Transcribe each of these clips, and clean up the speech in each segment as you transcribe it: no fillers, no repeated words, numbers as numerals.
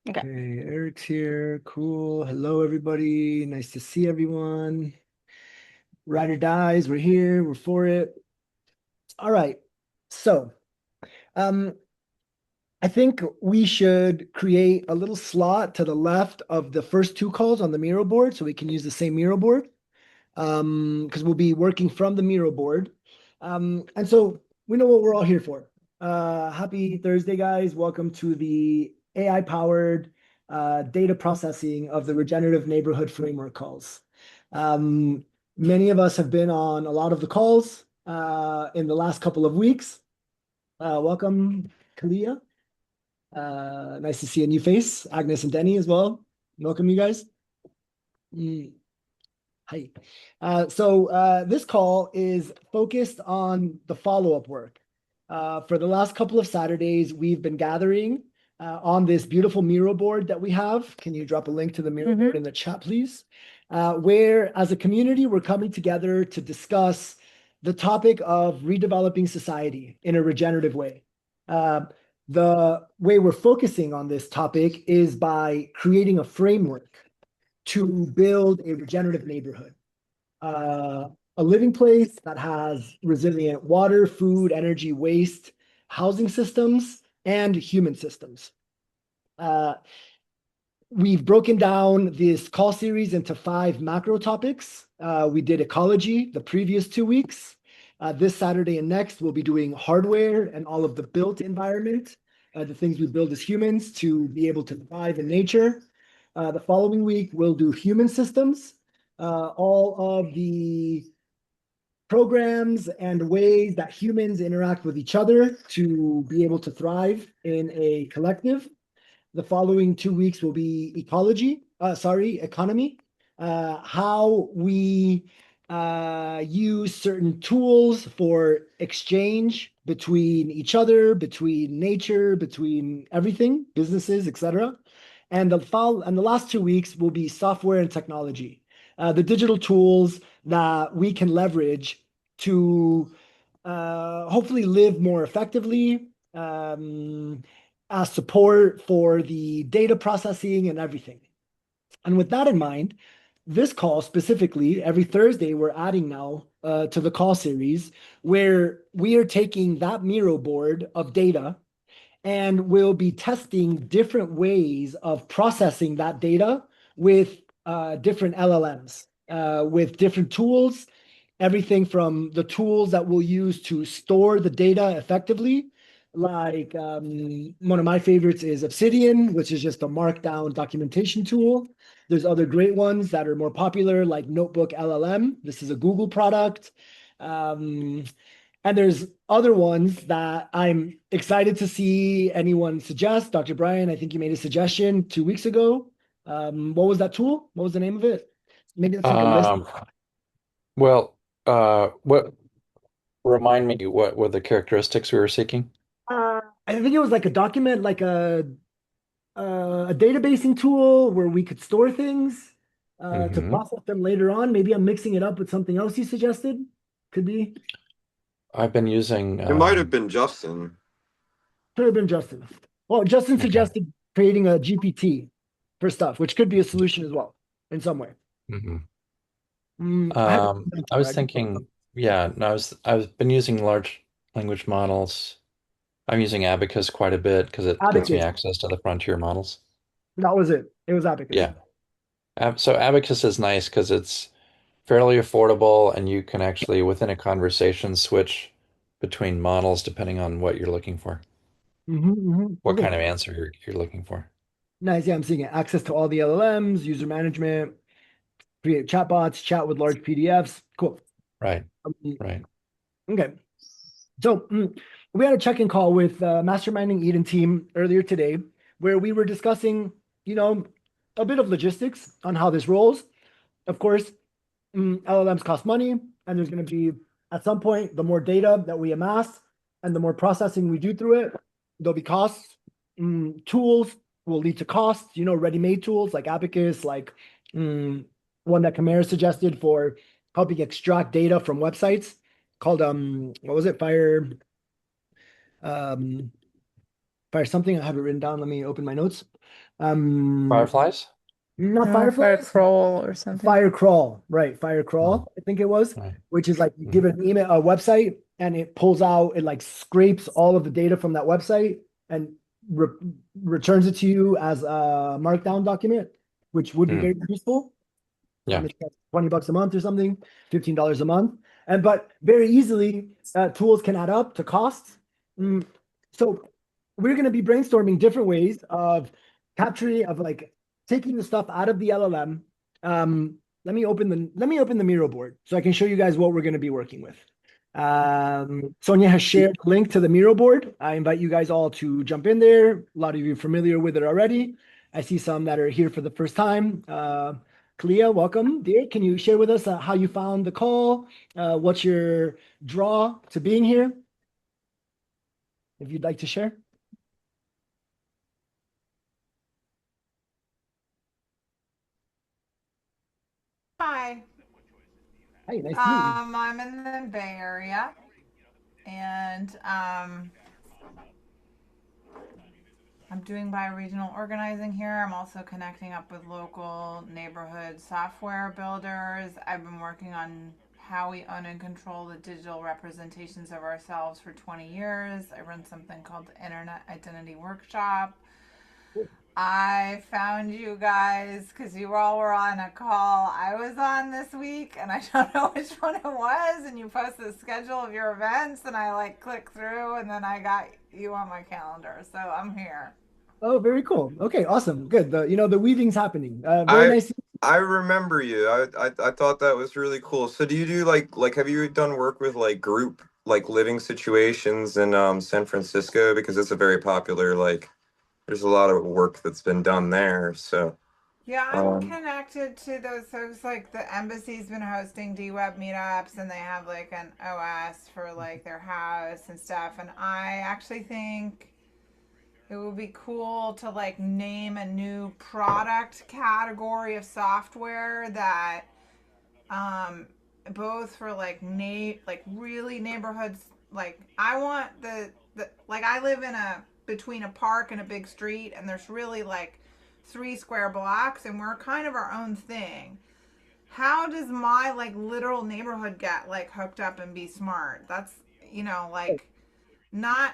Okay. Okay, Eric's here. Cool. Hello, everybody. Nice to see everyone. Ride or dies. We're here. We're for it. All right. So, um, I think we should create a little slot to the left of the first two calls on the Miro board so we can use the same Miro board. Because we'll be working from the Miro board. And so we know what we're all here for. Happy Thursday, guys. Welcome to the AI-powered data processing of the Regenerative Neighborhood Framework calls. Many of us have been on a lot of the calls in the last couple of weeks. Welcome, Kalia. Nice to see a new face. Agnes and Denny as well. Welcome, you guys. Mm. Hi. This call is focused on the follow-up work. For the last couple of Saturdays, we've been gathering on this beautiful Miro board that we have. Can you drop a link to the Miro board in the chat, please? Where, as a community, we're coming together to discuss the topic of redeveloping society in a regenerative way. The way we're focusing on this topic is by creating a framework to build a regenerative neighborhood, a living place that has resilient water, food, energy, waste, housing systems, and human systems. We've broken down this call series into 5 macro topics. We did ecology the previous 2 weeks. This Saturday and next, we'll be doing hardware and all of the built environment, the things we build as humans to be able to thrive in nature. The following week, we'll do human systems, all of the programs and ways that humans interact with each other to be able to thrive in a collective. The following 2 weeks will be economy, how we use certain tools for exchange between each other, between nature, between everything, businesses, etc. And the last 2 weeks will be software and technology, the digital tools that we can leverage to hopefully live more effectively, as support for the data processing and everything. And with that in mind, this call specifically, every Thursday, we're adding now to the call series where we are taking that Miro board of data and we'll be testing different ways of processing that data with different LLMs, with different tools, everything from the tools that we'll use to store the data effectively. Like one of my favorites is Obsidian, which is just a markdown documentation tool. There's other great ones that are more popular, like Notebook LLM. This is a Google product. And there's other ones that I'm excited to see anyone suggest. Dr. Brian, I think you made a suggestion 2 weeks ago. What was that tool? What was the name of it? Maybe that's like a list. Um, well, what remind me what were the characteristics we were seeking? I think it was like a document, like a databasing tool where we could store things to Hmm. process them later on. Maybe I'm mixing it up with something else you suggested. Could be. I've been using It might have been Justin. Could have been Justin. Well, Justin okay. suggested creating a GPT for stuff, which could be a solution as well in some way. Hmm. I haven't done I so. was thinking, yeah, no, I've been using large language models. I'm using Abacus quite a bit because it gets me Abacus. access to the frontier models. That was it. It was Abacus. Yeah. So Abacus is nice because it's fairly affordable and you can actually within a conversation switch between models depending on what you're looking for, what Okay. kind of answer you're looking for. Nice. Yeah, I'm seeing it. Access to all the LLMs, user management, create chatbots, chat with large PDFs. Cool. Right, Um, right. okay. So we had a check-in call with Masterminding Eden team earlier today, where we were discussing, a bit of logistics on how this rolls. Of course, LLMs cost money, and there's going to be, at some point, the more data that we amass and the more processing we do through it, there'll be costs. Tools will lead to costs, ready-made tools like Abacus, like one that Kamara suggested for helping extract data from websites called, what was it? Um, Fire something. I have it written down. Let me open my notes. Um, Fireflies? Not For a fireflies. crawl or something. Fire crawl, right? Fire Oh, crawl, I think it was, right. which is like you give Mhm. it an email, a website, and it pulls out, it like scrapes all of the data from that website and re returns it to you as a markdown document, which would be Mm. very useful. Yeah. It's like $20 a month or something, $15 a month. And but very easily, tools can add up to costs. Mm, So we're going to be brainstorming different ways of capturing, of like taking the stuff out of the LLM. Let me open the Miro board so I can show you guys what we're going to be working with. Sonia has shared a link to the Miro board. I invite you guys all to jump in there. A lot of you are familiar with it already. I see some that are here for the first time. Clea, welcome, dear. Can you share with us how you found the call? What's your draw to being here? If you'd like to share. Hi, Hi, nice to meet you. I'm in the Bay Area, and I'm doing bioregional organizing here. I'm also connecting up with local neighborhood software builders. I've been working on how we own and control the digital representations of ourselves for 20 years. I run something called the Internet Identity Workshop. I found you guys because you all were on a call I was on this week, and I don't know which one it was. And you posted the schedule of your events, and I like clicked through, and then I got you on my calendar. So I'm here. Oh, very cool. Okay, awesome. Good. The weaving's happening. Very I nice. I remember you. I thought that was really cool. So do you do like have you done work with like group like living situations in San Francisco? Because it's a very popular like there's a lot of work that's been done there. So Yeah, I'm um connected to those folks. Like the embassy's been hosting DWeb meetups, and they have like an OS for like their house and stuff. And I actually think it would be cool to like name a new product category of software that um both for like like really neighborhoods, like I want the like I live in a between a park and a big street, and there's really like 3 square blocks, and we're kind of our own thing. How does my like literal neighborhood get like hooked up and be smart? That's, like not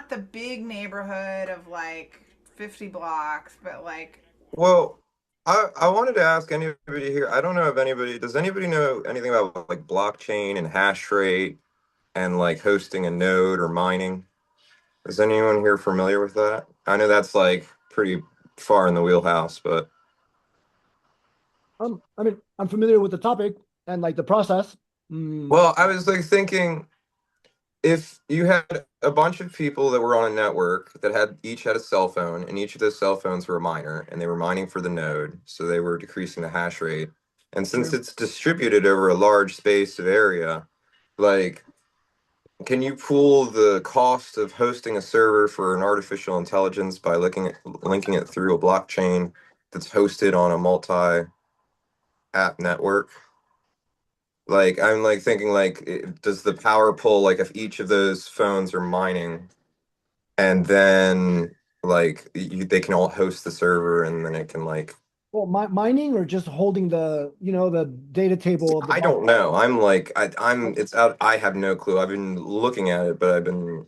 the big neighborhood of like 50 blocks, but like well I wanted to ask anybody here. I don't know if anybody does anybody know anything about like blockchain and hash rate and like hosting a node or mining? Is anyone here familiar with that? I know that's like pretty far in the wheelhouse, but I mean, I'm familiar with the topic and like the process. Mm, well, I was like thinking if you had a bunch of people that were on a network that had each had a cell phone and each of those cell phones were a miner and they were mining for the node, so they were decreasing the hash rate. And since sure. it's distributed over a large space of area, like can you pool the cost of hosting a server for an artificial intelligence by linking it through a blockchain that's hosted on a multi-app network? Like I'm like thinking like does the power pull like if each of those phones are mining and then like they can all host the server and then it can like Well, mining or just holding the data table of the I block. don't know. I'm it's out. I have no clue. I've been looking at it, but I've been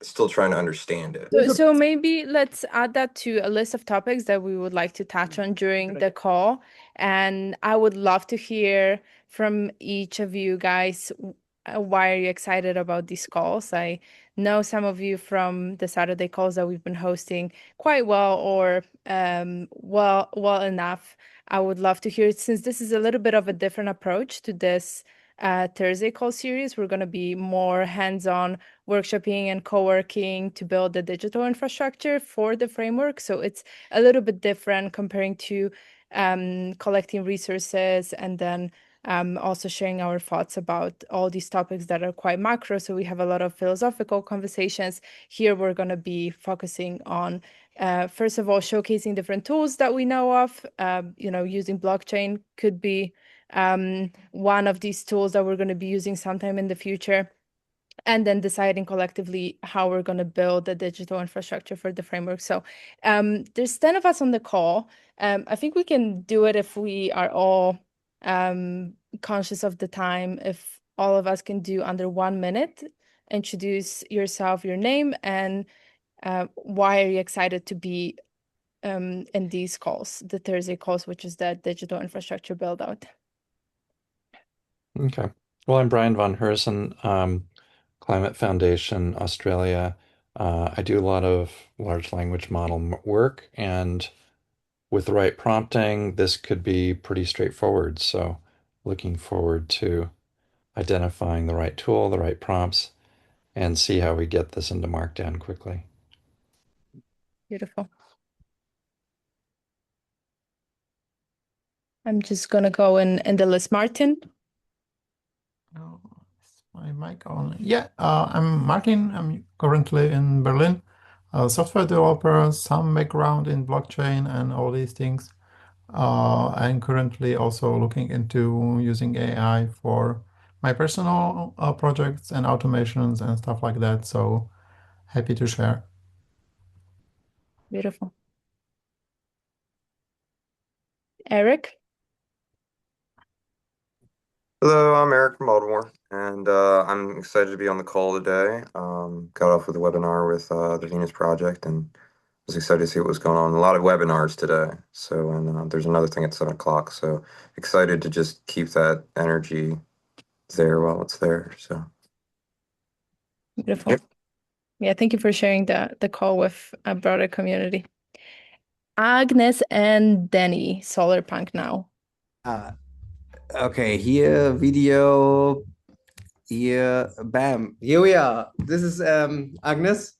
still trying to understand it. There's So, a so maybe let's add that to a list of topics that we would like to touch on during the call. And I would love to hear from each of you guys, why are you excited about these calls? I know some of you from the Saturday calls that we've been hosting quite well or well enough. I would love to hear it since this is a little bit of a different approach to this Thursday call series. We're going to be more hands-on workshopping and co-working to build the digital infrastructure for the framework. So it's a little bit different comparing to collecting resources and then also sharing our thoughts about all these topics that are quite macro. So we have a lot of philosophical conversations. Here we're going to be focusing on, first of all, showcasing different tools that we know of. Using blockchain could be one of these tools that we're going to be using sometime in the future. and then deciding collectively how we're going to build the digital infrastructure for the framework. So there's 10 of us on the call. I think we can do it if we are all conscious of the time. If all of us can do under 1 minute, introduce yourself, your name, and why are you excited to be in these calls, the Thursday calls, which is the digital infrastructure build out. Okay. Well, I'm Brian von Herzen, Climate Foundation, Australia. I do a lot of large language model work, and with the right prompting, this could be pretty straightforward. So looking forward to identifying the right tool, the right prompts, and see how we get this into Markdown quickly. Beautiful. I'm just going to go in the list. Martin. Oh, is my mic on? Yeah, I'm Martin. I'm currently in Berlin, a software developer, some background in blockchain and all these things. I'm currently also looking into using AI for my personal projects and automations and stuff like that. So happy to share. Beautiful. Eric. Hello, I'm Eric from Baltimore, and I'm excited to be on the call today. Got off with a webinar with the Venus Project, and was excited to see what was going on. A lot of webinars today, so and there's another thing at 7 o'clock. So excited to just keep that energy there while it's there. So Beautiful. Yeah, thank you for sharing the call with a broader community. Agnes and Danny, Solarpunk now. Okay, here video, here, bam. Here we are. This is Agnes.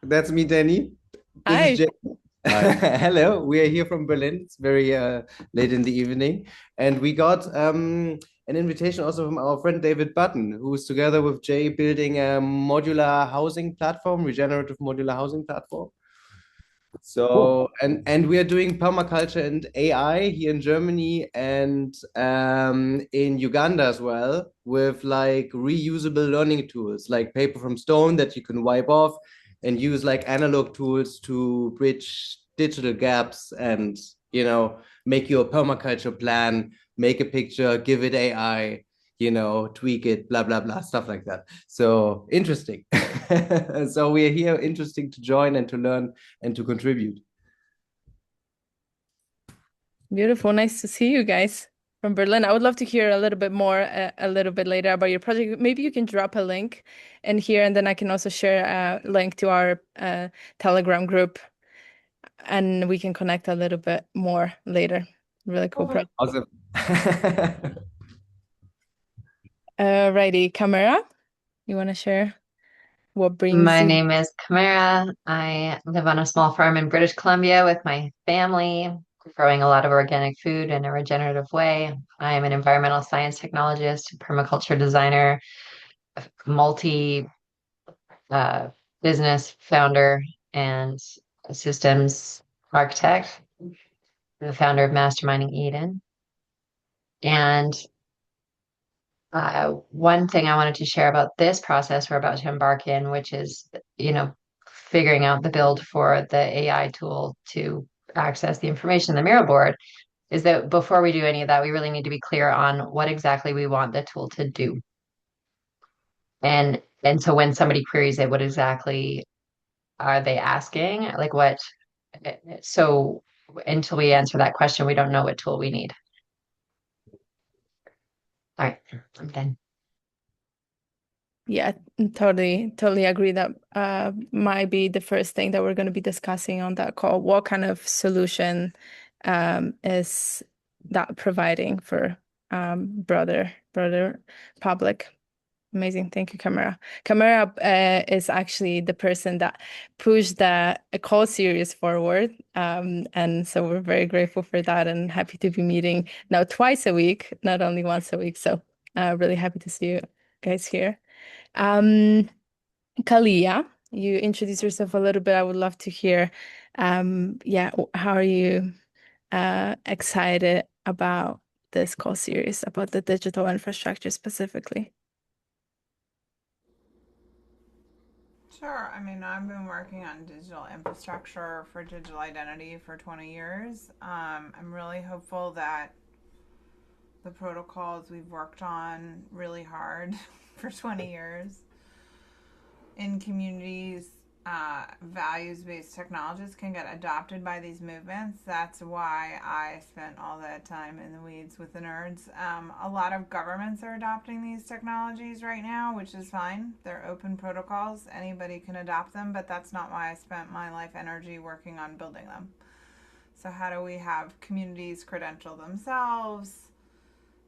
That's me, Danny. This Hi. is Jay. Hello, we are here from Berlin. It's very late in the evening. And we got an invitation also from our friend David Button, who's together with Jay building a modular housing platform, regenerative modular housing platform. So Cool. and we are doing permaculture and AI here in Germany and in Uganda as well, with like reusable learning tools like paper from stone that you can wipe off and use like analog tools to bridge digital gaps and make your permaculture plan, make a picture, give it AI, tweak it, blah blah blah, stuff like that. So interesting. So we are here, interesting to join and to learn and to contribute. Beautiful. Nice to see you guys from Berlin. I would love to hear a little bit more a little bit later about your project. Maybe you can drop a link in here, and then I can also share a link to our Telegram group, and we can connect a little bit more later. Really cool project. Awesome. Righty, Camera, you want to share what brings My you? name is Camara. I live on a small farm in British Columbia with my family, growing a lot of organic food in a regenerative way. I am an environmental science technologist, permaculture designer, multi business founder, and a systems architect, the founder of Masterminding Eden. And one thing I wanted to share about this process we're about to embark in, which is, figuring out the build for the AI tool to access the information in the Miro board, is that before we do any of that, we really need to be clear on what exactly we want the tool to do. And so when somebody queries it, what exactly are they asking? Like what? So until we answer that question, we don't know what tool we need. All right, I'm done. Yeah, totally agree that might be the first thing that we're going to be discussing on that call. What kind of solution is that providing for broader public? Amazing. Thank you, Camara. Camara is actually the person that pushed the call series forward. And so we're very grateful for that and happy to be meeting now twice a week, not only once a week. So really happy to see you guys here. Kalia, you introduce yourself a little bit. I would love to hear, how are you excited about this call series, about the digital infrastructure specifically? Sure. I mean, I've been working on digital infrastructure for digital identity for 20 years. I'm really hopeful that the protocols we've worked on really hard for 20 years in communities, values-based technologies can get adopted by these movements. That's why I spent all that time in the weeds with the nerds. A lot of governments are adopting these technologies right now, which is fine. They're open protocols. Anybody can adopt them, but that's not why I spent my life energy working on building them. So how do we have communities credential themselves?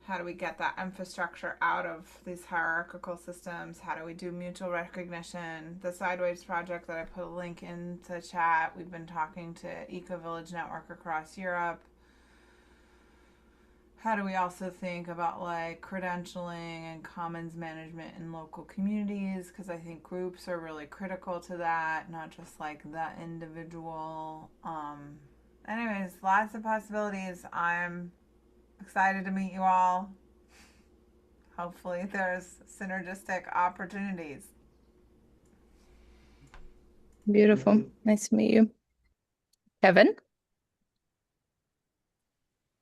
How do we get that infrastructure out of these hierarchical systems? How do we do mutual recognition? The Sideways project that I put a link into chat, we've been talking to Eco Village Network across Europe. How do we also think about like credentialing and commons management in local communities? Because I think groups are really critical to that, not just like the individual. Anyways, lots of possibilities. I'm excited to meet you all. Hopefully there's synergistic opportunities. Beautiful. Nice to meet you. Kevin?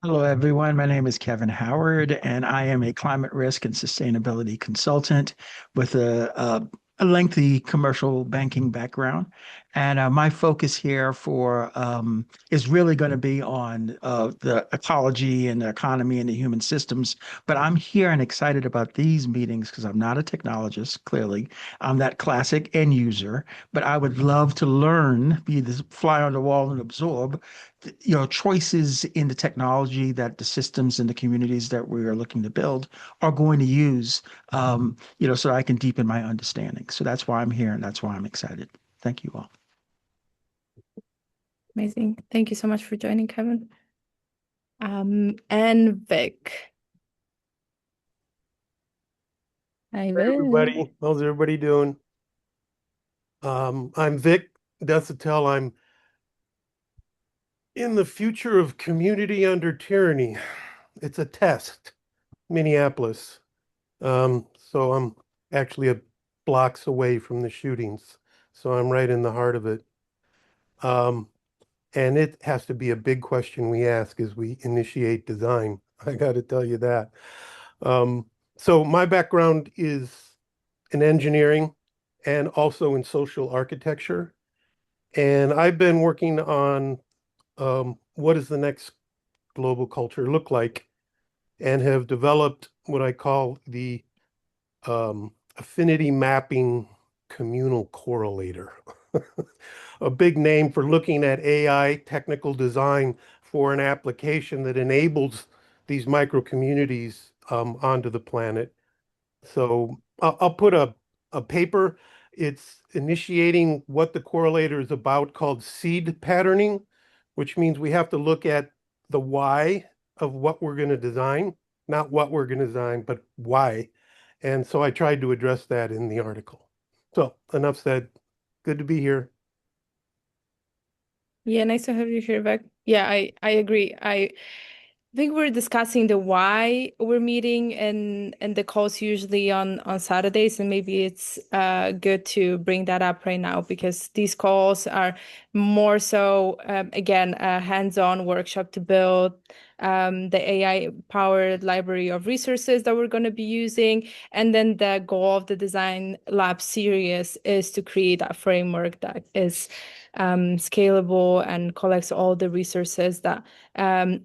Hello, everyone. My name is Kevin Howard, and I am a climate risk and sustainability consultant with a lengthy commercial banking background. And my focus here is really going to be on the ecology and the economy and the human systems. But I'm here and excited about these meetings because I'm not a technologist, clearly. I'm that classic end user, but I would love to learn, be the fly on the wall and absorb choices in the technology that the systems and the communities that we are looking to build are going to use, so I can deepen my understanding. So that's why I'm here and that's why I'm excited. Thank you all. Amazing. Thank you so much for joining, Kevin. And Vic. Hi, Vic. Everybody, how's everybody doing? I'm Vic Desatel. I'm in the future of community under tyranny. It's a test, Minneapolis. So I'm actually blocks away from the shootings. So I'm right in the heart of it. And it has to be a big question we ask as we initiate design. I got to tell you that. So my background is in engineering and also in social architecture. And I've been working on what does the next global culture look like, and have developed what I call the affinity mapping communal correlator. A big name for looking at AI technical design for an application that enables these micro communities onto the planet. So I'll put a paper. It's initiating what the correlator is about, called seed patterning, which means we have to look at the why of what we're going to design, not what we're going to design, but why. And so I tried to address that in the article. So enough said. Good to be here. Yeah, nice to have you here, Vic. Yeah, I agree. I think we're discussing the why we're meeting and the calls usually on Saturdays, and maybe it's good to bring that up right now because these calls are more so again a hands-on workshop to build the AI-powered library of resources that we're going to be using, and then the goal of the Design Lab series is to create a framework that is scalable and collects all the resources that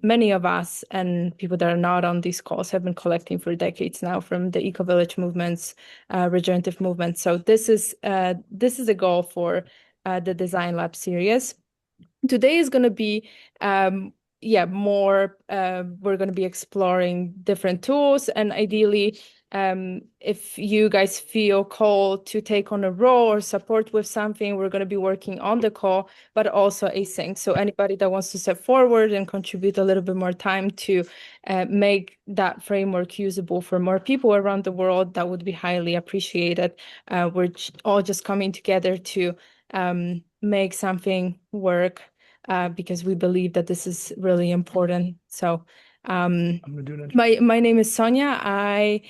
many of us and people that are not on these calls have been collecting for decades now from the eco-village movements, regenerative movements. So this is a goal for the Design Lab series. Today is going to be more we're going to be exploring different tools, and ideally if you guys feel called to take on a role or support with something, we're going to be working on the call, but also async. So anybody that wants to step forward and contribute a little bit more time to make that framework usable for more people around the world, that would be highly appreciated. We're all just coming together to make something work because we believe that this is really important. So my name is Sonia. I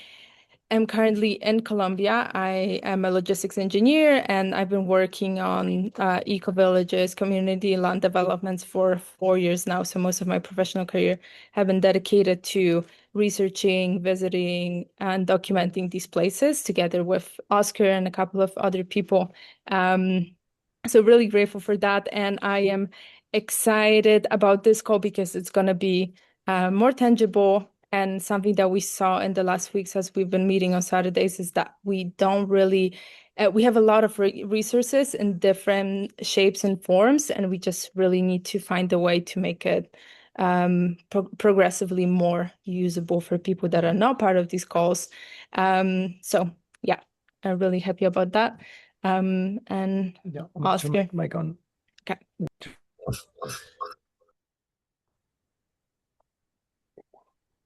am currently in Colombia. I am a logistics engineer, and I've been working on eco-villages, community land developments for 4 years now. So most of my professional career have been dedicated to researching, visiting, and documenting these places together with Oscar and a couple of other people. So really grateful for that. And I am excited about this call because it's going to be more tangible, and something that we saw in the last weeks as we've been meeting on Saturdays is that we don't really, we have a lot of resources in different shapes and forms, and we just really need to find a way to make it progressively more usable for people that are not part of these calls. So yeah, I'm really happy about that. And Yeah, Oscar. mic on. Okay.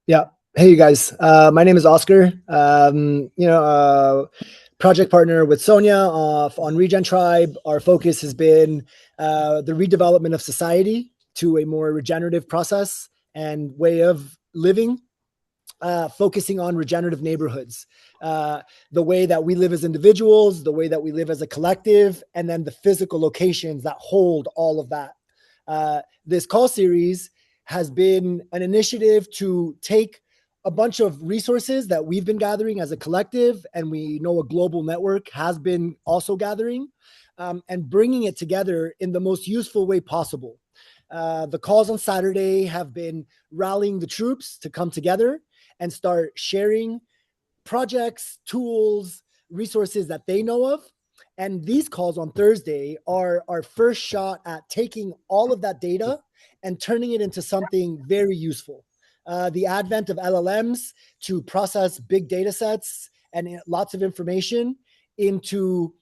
Yeah. Hey, you guys. My name is Oscar. Project partner with Sonia on Regen Tribe. Our focus has been the redevelopment of society to a more regenerative process and way of living, focusing on regenerative neighborhoods, the way that we live as individuals, the way that we live as a collective, and then the physical locations that hold all of that. This call series has been an initiative to take a bunch of resources that we've been gathering as a collective, and we know a global network has been also gathering, and bringing it together in the most useful way possible. The calls on Saturday have been rallying the troops to come together and start sharing projects, tools, resources that they know of. And these calls on Thursday are our first shot at taking all of that data and turning it into something very useful. The advent of LLMs to process big data sets and lots of information into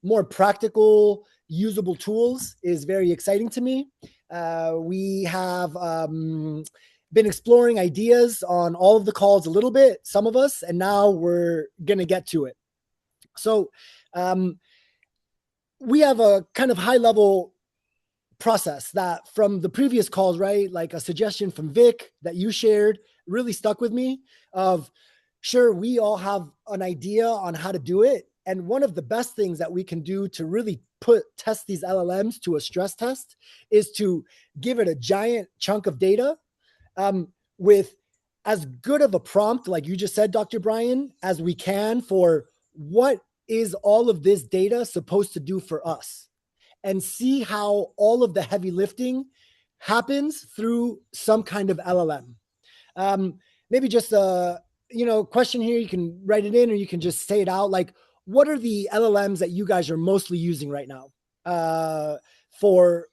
more practical, usable tools is very exciting to me. We have been exploring ideas on all of the calls a little bit, some of us, and now we're going to get to it. So we have a kind of high level process that from the previous calls, right? Like a suggestion from Vic that you shared really stuck with me of, sure, we all have an idea on how to do it. And one of the best things that we can do to really test these LLMs to a stress test is to give it a giant chunk of data with as good of a prompt, like you just said, Dr. Brian, as we can for what is all of this data supposed to do for us, and see how all of the heavy lifting happens through some kind of LLM. Maybe just a question here, you can write it in or you can just say it out. Like, what are the LLMs that you guys are mostly using right now for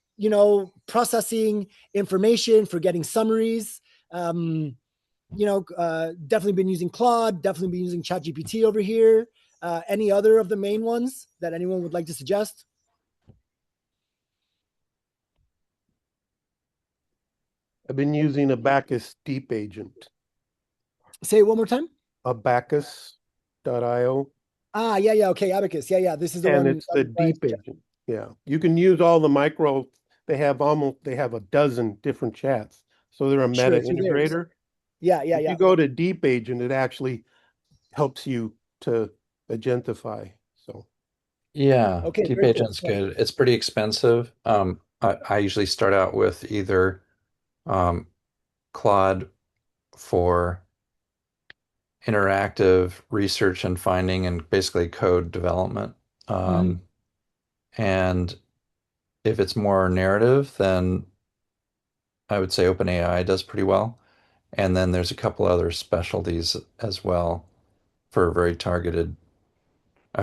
processing information, for getting summaries? Definitely been using Claude, definitely been using ChatGPT over here. Any other of the main ones that anyone would like to suggest? I've been using Abacus Deep Agent. Say it one more time. Abacus.io. Yeah. Okay, Abacus. Yeah. This is the and one. it's the deep agent. Yeah, you can use all the micro. They have a dozen different chats, so they're a meta integrator. Yeah. If you go to deep agent, it actually helps you to agentify. So yeah, okay, Deep very cool. Agent's good. It's pretty expensive. I usually start out with either Claude for interactive research and finding and basically code development. And if it's more narrative, then I would say OpenAI does pretty well. And then there's a couple other specialties as well for very targeted.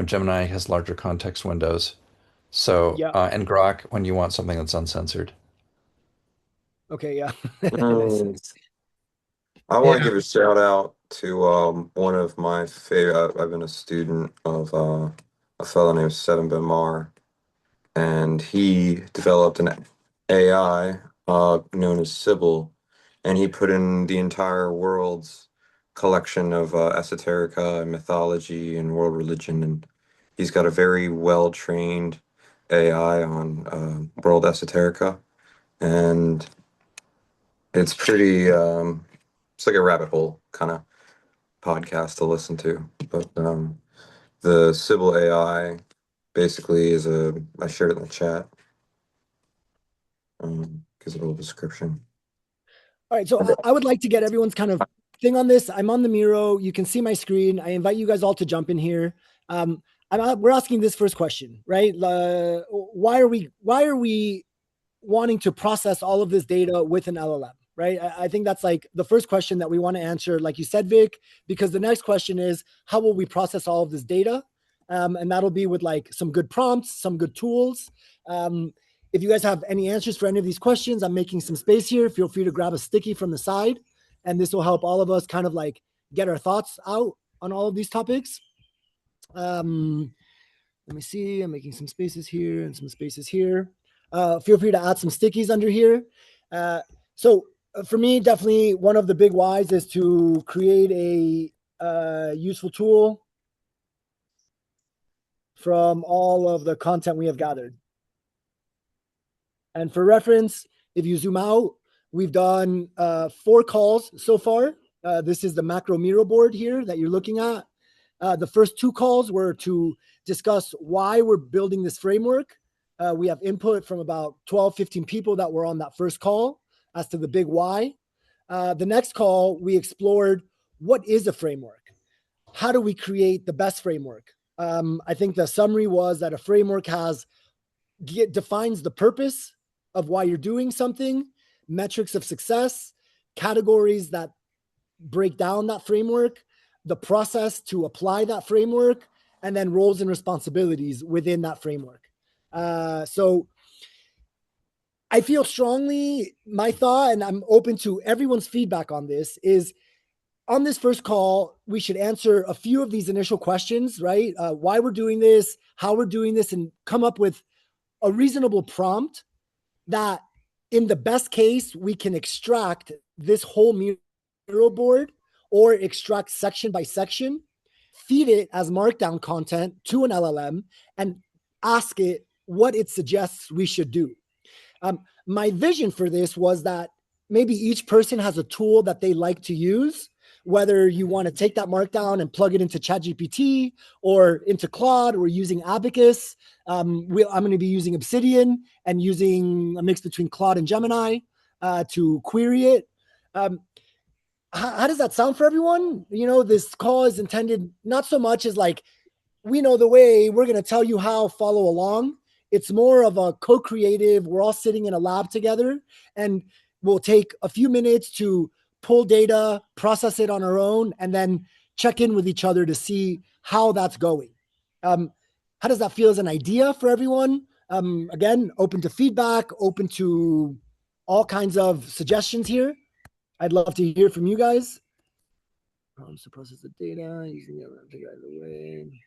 Gemini has larger context windows. So, Yeah. and Grok when you want something that's uncensored. Okay, yeah. Nice. I want to give a shout out to one of my favorite. I've been a student of a fellow named Seven Ben Mar, and he developed an AI known as Sybil, and he put in the entire world's collection of esoterica and mythology and world religion, and he's got a very well trained AI on world esoterica, and it's pretty. It's like a rabbit hole kind of. podcast to listen to. But the Sybil AI basically is I shared it in the chat. Gives a little description. All right, so I would like to get everyone's kind of thing on this. I'm on the Miro. You can see my screen. I invite you guys all to jump in here. We're asking this first question, right? Why are we wanting to process all of this data with an LLM, right? I think that's like the first question that we want to answer, like you said, Vic, because the next question is, how will we process all of this data? And that'll be with like some good prompts, some good tools. If you guys have any answers for any of these questions, I'm making some space here. Feel free to grab a sticky from the side, and this will help all of us kind of like get our thoughts out on all of these topics. Let me see. I'm making some spaces here and some spaces here. Feel free to add some stickies under here. So for me, definitely one of the big whys is to create a useful tool from all of the content we have gathered. And for reference, if you zoom out, we've done 4 calls so far. This is the macro Miro board here that you're looking at. The first 2 calls were to discuss why we're building this framework. We have input from about 12, 15 people that were on that first call as to the big why. The next call, we explored what is a framework? How do we create the best framework? I think the summary was that a framework defines the purpose of why you're doing something, metrics of success, categories that break down that framework, the process to apply that framework, and then roles and responsibilities within that framework. So I feel strongly, my thought, and I'm open to everyone's feedback on this, is on this first call, we should answer a few of these initial questions, right? Why we're doing this, how we're doing this, and come up with a reasonable prompt that in the best case, we can extract this whole Miro board or extract section by section, feed it as markdown content to an LLM, and ask it what it suggests we should do. My vision for this was that maybe each person has a tool that they like to use, whether you want to take that markdown and plug it into ChatGPT or into Claude or using Abacus. I'm going to be using Obsidian and using a mix between Claude and Gemini to query it. How does that sound for everyone? You know, this call is intended not so much as like, we know the way, we're going to tell you how, follow along. It's more of a co-creative, we're all sitting in a lab together, and we'll take a few minutes to pull data, process it on our own, and then check in with each other to see how that's going. How does that feel as an idea for everyone? Again, open to feedback, open to all kinds of suggestions here. I'd love to hear from you guys. Problems to process the data, using it to guide the way.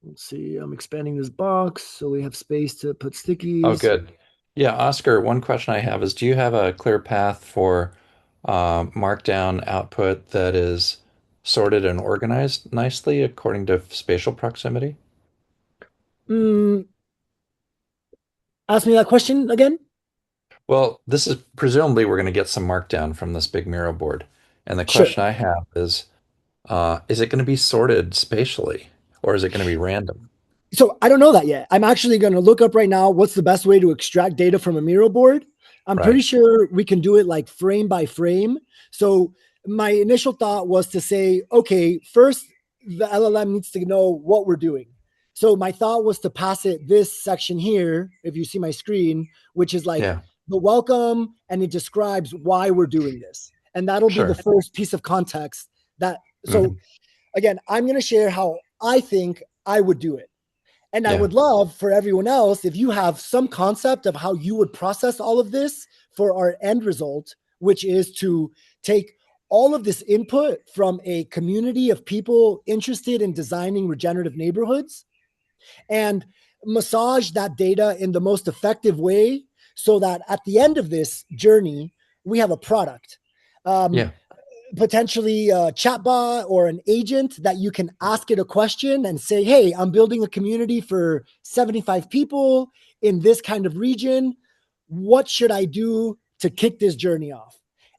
Let's see, I'm expanding this box so we have space to put stickies. Oh, good. Yeah, Oscar, one question I have is, do you have a clear path for markdown output that is sorted and organized nicely according to spatial proximity? Ask me that question again. Well, this is presumably we're going to get some markdown from this big Miro board. And the question I have is it going to be sorted spatially or is it going to be random? So I don't know that yet. I'm actually going to look up right now what's the best way to extract data from a Miro board. I'm pretty sure we can do it like frame by frame. So my initial thought was to say, okay, first the LLM needs to know what we're doing. So my thought was to pass it this section here, if you see my screen, which is like the welcome, and it describes why we're doing this. And that'll be the first piece of context that, so again, I'm going to share how I think I would do it. And I would love for everyone else, if you have some concept of how you would process all of this for our end result, which is to take all of this input from a community of people interested in designing regenerative neighborhoods and massage that data in the most effective way so that at the end of this journey, we have a product. Potentially a chatbot or an agent that you can ask it a question and say, hey, I'm building a community for 75 people in this kind of region. What should I do to kick this journey off?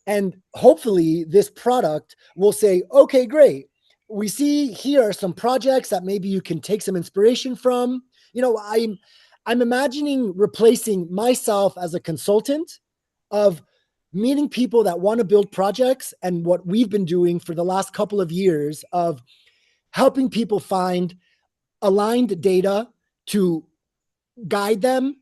And hopefully this product will say, okay, great. We see here are some projects that maybe you can take some inspiration from. I'm imagining replacing myself as a consultant of meeting people that want to build projects, and what we've been doing for the last couple of years of helping people find aligned data to guide them,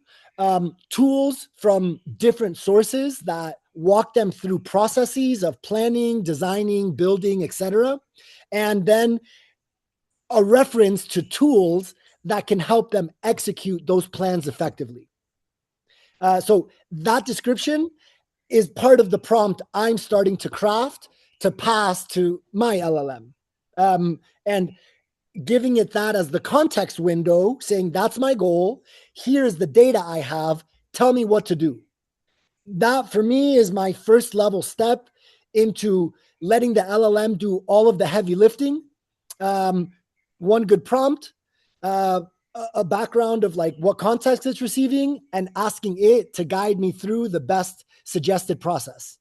tools from different sources that walk them through processes of planning, designing, building, etc. And then a reference to tools that can help them execute those plans effectively. So that description is part of the prompt I'm starting to craft to pass to my LLM. And giving it that as the context window, saying that's my goal. Here's the data I have. Tell me what to do. That for me is my first level step into letting the LLM do all of the heavy lifting. One good prompt, a background of like what context it's receiving, and asking it to guide me through the best suggested process.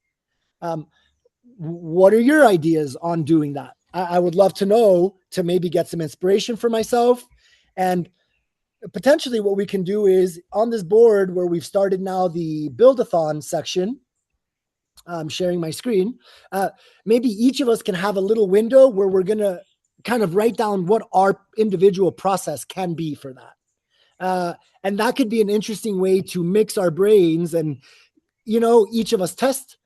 What are your ideas on doing that? I would love to know, to maybe get some inspiration for myself. And potentially what we can do is on this board where we've started now the Buildathon section, I'm sharing my screen, maybe each of us can have a little window where we're going to kind of write down what our individual process can be for that. And that could be an interesting way to mix our brains and, each of us test.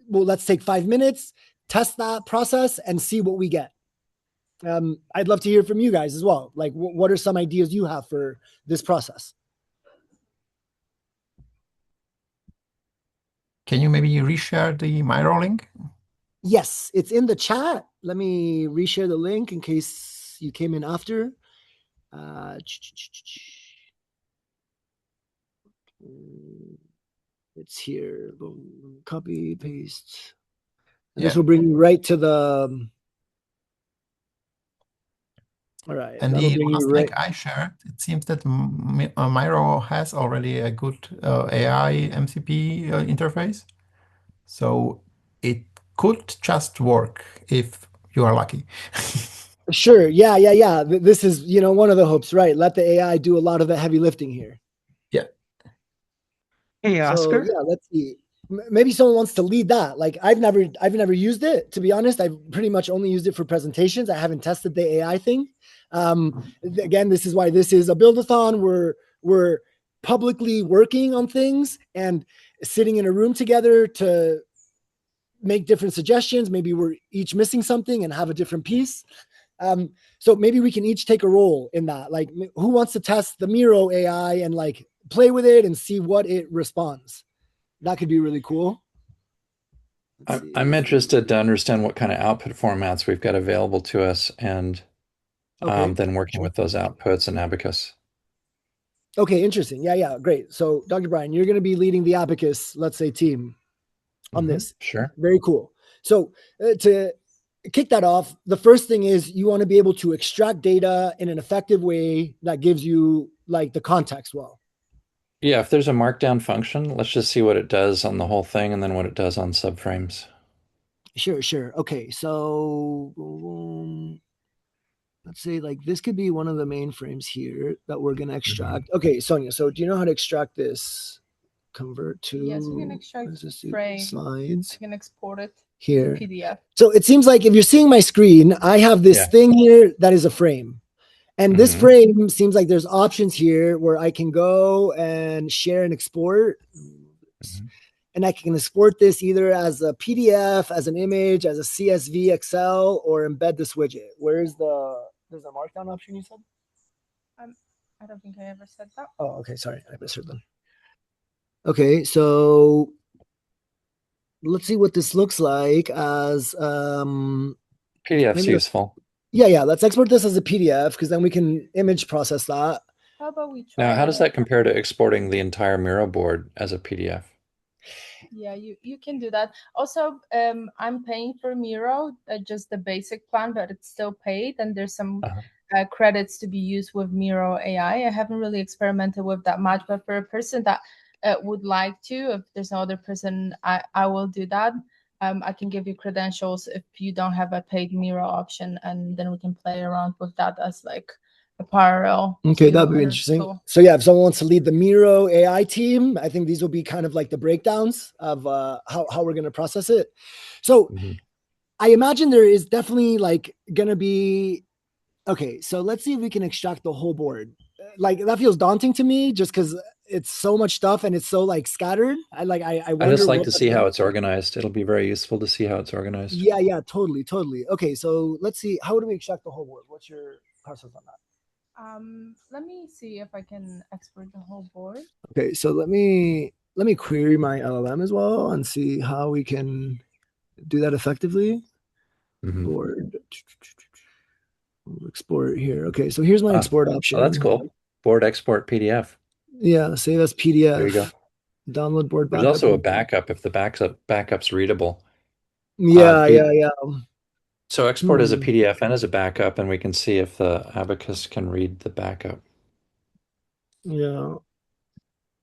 Well, let's take 5 minutes, test that process and see what we get. I'd love to hear from you guys as well. Like, what are some ideas you have for this process? Can you maybe reshare the Miro link? Yes, it's in the chat. Let me reshare the link in case you came in after. It's here. Boom. Copy, paste. And this will bring you right to the. All right. And the last link I shared, it seems that Miro has already a good AI MCP interface. So it could just work if you are lucky. Sure. Yeah. This is, one of the hopes, right? Let the AI do a lot of the heavy lifting here. Yeah. Hey, Oscar. So yeah, let's see. Maybe someone wants to lead that. Like I've never used it, to be honest. I've pretty much only used it for presentations. I haven't tested the AI thing. Again, this is why this is a build-a-thon. We're publicly working on things and sitting in a room together to make different suggestions. Maybe we're each missing something and have a different piece. So maybe we can each take a role in that. Like, who wants to test the Miro AI and like play with it and see what it responds? That could be really cool. I'm interested to understand what kind of output formats we've got available to us, and then working with those outputs in Abacus. Okay, interesting. Yeah, great. So, Dr. Brian, you're going to be leading the Abacus, let's say, team on this. Sure. Very cool. So, to kick that off, the first thing is you want to be able to extract data in an effective way that gives you like the context well. Yeah, if there's a markdown function, let's just see what it does on the whole thing and then what it does on subframes. Sure. Okay, so let's say like this could be one of the main frames here that we're going to extract. Okay, Sonia, so do you know how to extract this? Convert to, yes, we can extract frame. Slides. I can export it here. PDF. So it seems like if you're seeing my screen, I have this thing here that is a frame. And this frame seems like there's options here where I can go and share and export. And I can export this either as a PDF, as an image, as a CSV, Excel, or embed this widget. There's a markdown option you said? I don't think I ever said that. Oh, okay. Sorry. I misheard them. Okay. So let's see what this looks like as PDF's useful. Yeah. Let's export this as a PDF because then we can image process that. How about we try? Now, how does that compare to exporting the entire Miro board as a PDF? Yeah, you can do that. Also, I'm paying for Miro, just the basic plan, but it's still paid, and there's some credits to be used with Miro AI. I haven't really experimented with that much, but for a person that would like to, if there's no other person, I will do that. I can give you credentials if you don't have a paid Miro option, and then we can play around with that as like a parallel. Okay, that'd be interesting. Tool. So yeah, if someone wants to lead the Miro AI team, I think these will be kind of like the breakdowns of how we're going to process it. So I imagine there is definitely like going to be, okay, so let's see if we can extract the whole board. Like that feels daunting to me just because it's so much stuff and it's so like scattered. I wonder. I just like to see how it's organized. It'll be very useful to see how it's organized. Yeah, totally. Okay, so let's see. How do we extract the whole board? What's your process on that? Let me see if I can export the whole board. Okay, so let me query my LLM as well and see how we can do that effectively. Board export here. Okay, so here's my export option. Oh, that's cool. Board export PDF. Yeah, save as PDF. There you go. Download board backup. There's also a backup if the backup's readable. Yeah. So export as a PDF and as a backup, and we can see if the Abacus can read the backup. Yeah.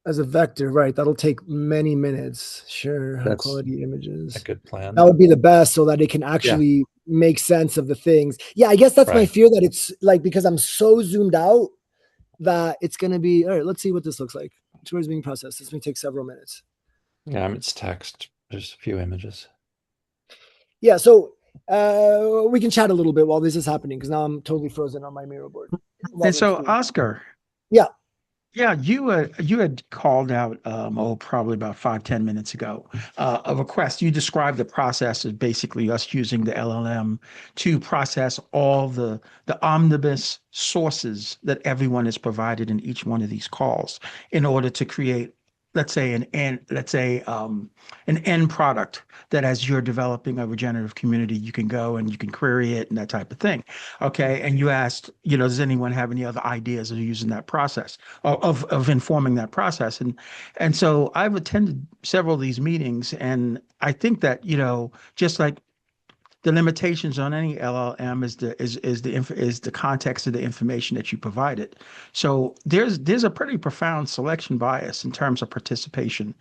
As a vector, right? That'll take many minutes. Sure. High quality images. A good plan. That would be the best so that it can actually make sense of the things. Yeah, I guess that's my fear, that it's like, because I'm so zoomed out that it's going to be, all right, let's see what this looks like. Towards being processed. This may take several minutes. Yeah, it's text. There's a few images. Yeah, so we can chat a little bit while this is happening, because now I'm totally frozen on my Miro board. And so, Oscar. Yeah, you had called out probably about 5-10 minutes ago a request. You described the process as basically us using the LLM to process all the omnibus sources that everyone is provided in each one of these calls in order to create, let's say an end product that, as you're developing a regenerative community, you can go and you can query it and that type of thing. Okay. And you asked, does anyone have any other ideas of using that process, of informing that process? And so I've attended several of these meetings, and I think that, just like the limitations on any LLM is the context of the information that you provided. So there's a pretty profound selection bias in terms of participation,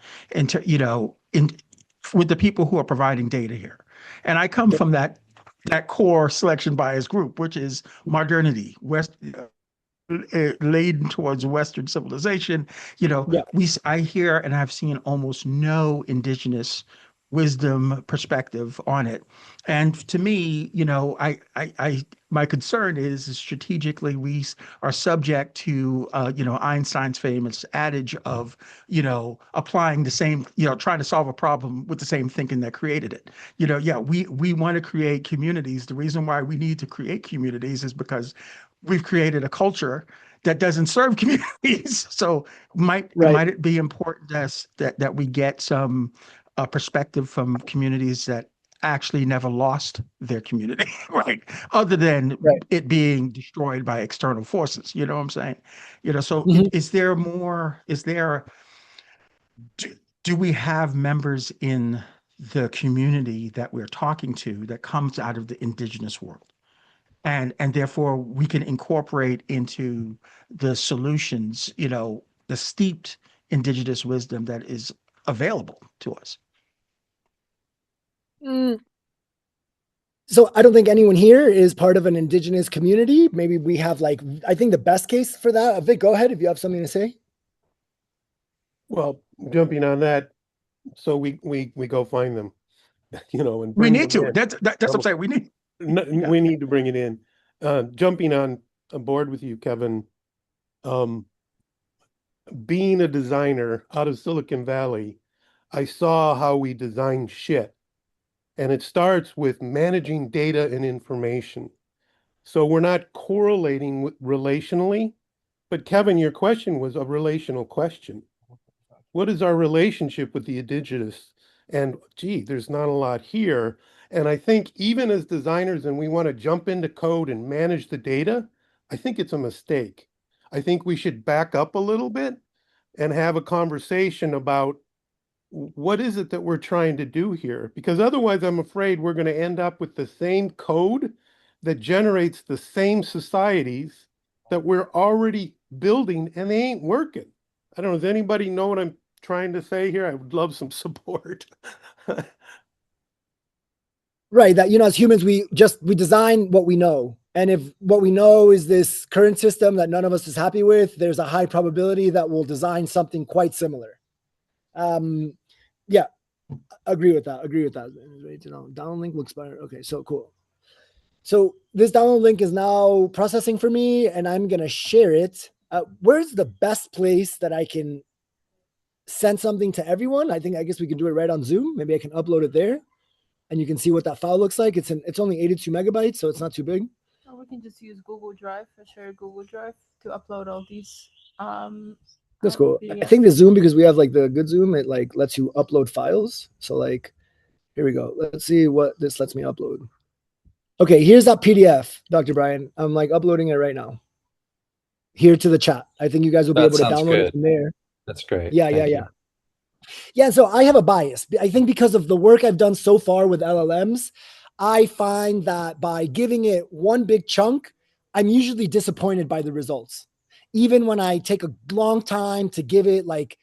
with the people who are providing data here. And I come from that core selection bias group, which is modernity, laden towards Western civilization. I hear and I've seen almost no indigenous wisdom perspective on it. And to me, my concern is strategically we are subject to, Einstein's famous adage of, applying the same, trying to solve a problem with the same thinking that created it. We want to create communities. The reason why we need to create communities is because we've created a culture that doesn't serve communities. So might it be important that we get some perspective from communities that actually never lost their community, right? Other than it being destroyed by external forces. You know what I'm saying? So do we have members in the community that we're talking to that comes out of the indigenous world? And therefore we can incorporate into the solutions, the steeped indigenous wisdom that is available to us. So I don't think anyone here is part of an indigenous community. Maybe we have I think the best case for that. Vic, go ahead if you have something to say. Well, jumping on that, so we go find them, and we need to. That's what I'm saying. We need to bring it in. Jumping on board with you, Kevin. Being a designer out of Silicon Valley, I saw how we design shit. And it starts with managing data and information. So we're not correlating relationally. But Kevin, your question was a relational question. What is our relationship with the indigenous? And there's not a lot here. And I think even as designers, and we want to jump into code and manage the data, I think it's a mistake. I think we should back up a little bit and have a conversation about what is it that we're trying to do here? Because otherwise, I'm afraid we're going to end up with the same code that generates the same societies that we're already building, and they ain't working. I don't know. Does anybody know what I'm trying to say here? I would love some support. Right. That, as humans, we design what we know. And if what we know is this current system that none of us is happy with, there's a high probability that we'll design something quite similar. Yeah, agree with that. Download link looks better. Okay, so cool. So this download link is now processing for me, and I'm going to share it. Where's the best place that I can send something to everyone? I guess we can do it right on Zoom. Maybe I can upload it there, and you can see what that file looks like. It's only 82 megabytes, so it's not too big. Or we can just use Google Drive, share Google Drive to upload all these. That's cool. PDF. I think the Zoom, because we have like the good Zoom, it like lets you upload files. So like, here we go. Let's see what this lets me upload. Okay, here's that PDF, Dr. Brian. I'm like uploading it right now here to the chat. I think you guys will be able to download it from there. That's great. Yeah. Yeah, so I have a bias. I think because of the work I've done so far with LLMs, I find that by giving it one big chunk, I'm usually disappointed by the results. Even when I take a long time to give it like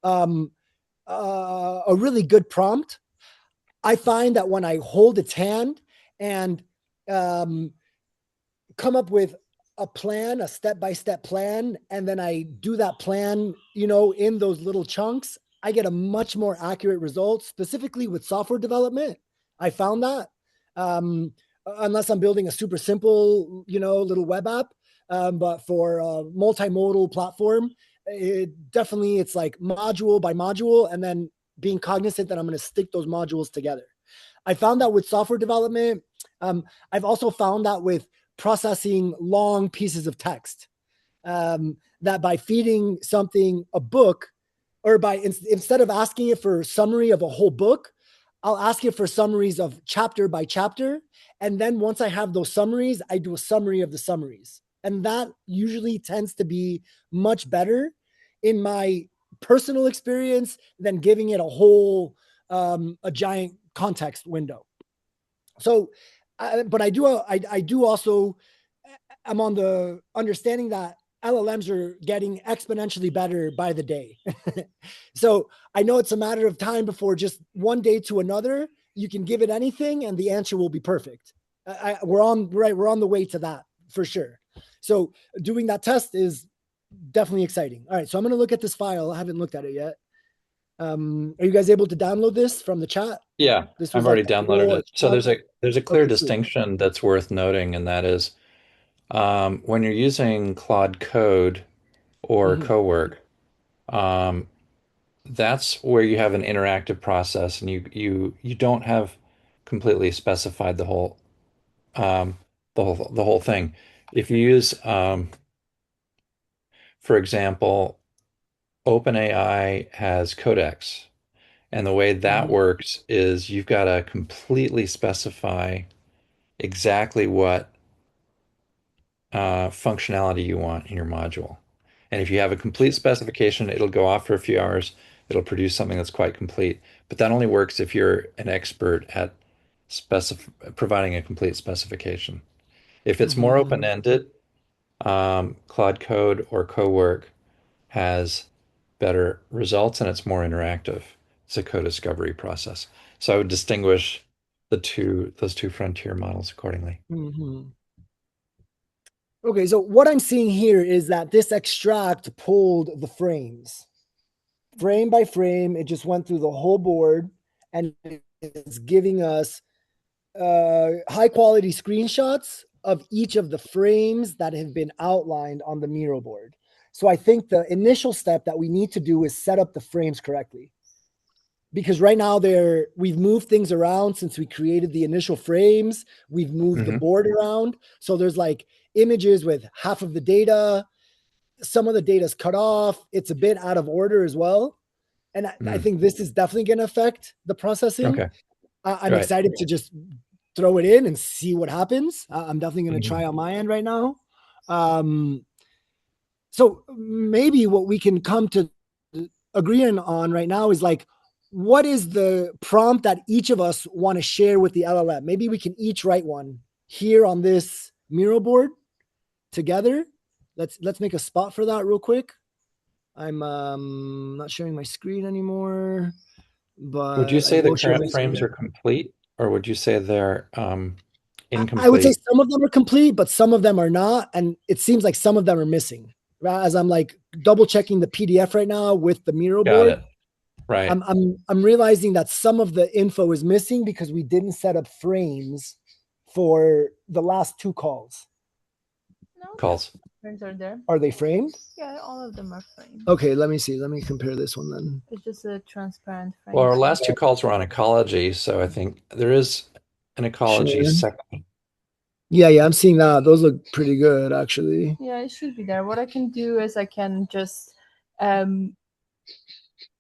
a really good prompt, I find that when I hold its hand and come up with a plan, a step-by-step plan, and then I do that plan, in those little chunks, I get a much more accurate result, specifically with software development. I found that, unless I'm building a super simple, little web app, but for a multimodal platform, it's like module by module, and then being cognizant that I'm going to stick those modules together. I found that with software development. I've also found that with processing long pieces of text, that by feeding something a book, or instead of asking it for a summary of a whole book, I'll ask it for summaries of chapter by chapter. And then once I have those summaries, I do a summary of the summaries. And that usually tends to be much better in my personal experience than giving it a whole, a giant context window. So, but I do also, I'm on the understanding that LLMs are getting exponentially better by the day. So I know it's a matter of time before just one day to another, you can give it anything and the answer will be perfect. We're on the way to that for sure. So doing that test is definitely exciting. All right, so I'm going to look at this file. I haven't looked at it yet. Are you guys able to download this from the chat? Yeah, This was I've already like downloaded it. So there's a clear Okay, cool. distinction that's worth noting, and that is when you're using Claude Code or CoWork, that's where you have an interactive process, and you don't have completely specified the whole thing. If you use, for example, OpenAI has Codex, and the way that works is you've got to completely specify exactly what functionality you want in your module. And if you have a complete specification, it'll go off for a few hours. It'll produce something that's quite complete. But that only works if you're an expert at providing a complete specification. If it's more open-ended, Claude Code or CoWork has better results and it's more interactive. It's a co-discovery process. So I would distinguish those two frontier models accordingly. Okay, so what I'm seeing here is that this extract pulled the frames. Frame by frame, it just went through the whole board and it's giving us high quality screenshots of each of the frames that have been outlined on the Miro board. So I think the initial step that we need to do is set up the frames correctly. Because right now we've moved things around since we created the initial frames. We've moved the board around. So there's like images with half of the data. Some of the data is cut off. It's a bit out of order as well. And I think this is definitely going to affect the processing. Okay. I'm excited to just throw it in and see what happens. I'm definitely going to try on my end right now. So maybe what we can come to agreeing on right now is like, what is the prompt that each of us want to share with the LLM? Maybe we can each write one here on this Miro board together. Let's make a spot for that real quick. I'm not sharing my screen anymore. But would you say the current frames are complete? or would you say they're incomplete? I would say some of them are complete, but some of them are not. And it seems like some of them are missing. As I'm like double checking the PDF right now with the Miro Got board. it. Right. I'm realizing that some of the info is missing because we didn't set up frames for the last 2 calls. No, Calls. frames are there. Are they framed? Yeah, all of them are framed. Okay, let me see. Let me compare this one then. It's just a transparent frame. Well, our last 2 calls were on ecology, so I think there is an ecology Sure. section. Yeah, I'm seeing that. Those look pretty good, actually. Yeah, it should be there. What I can do is I can just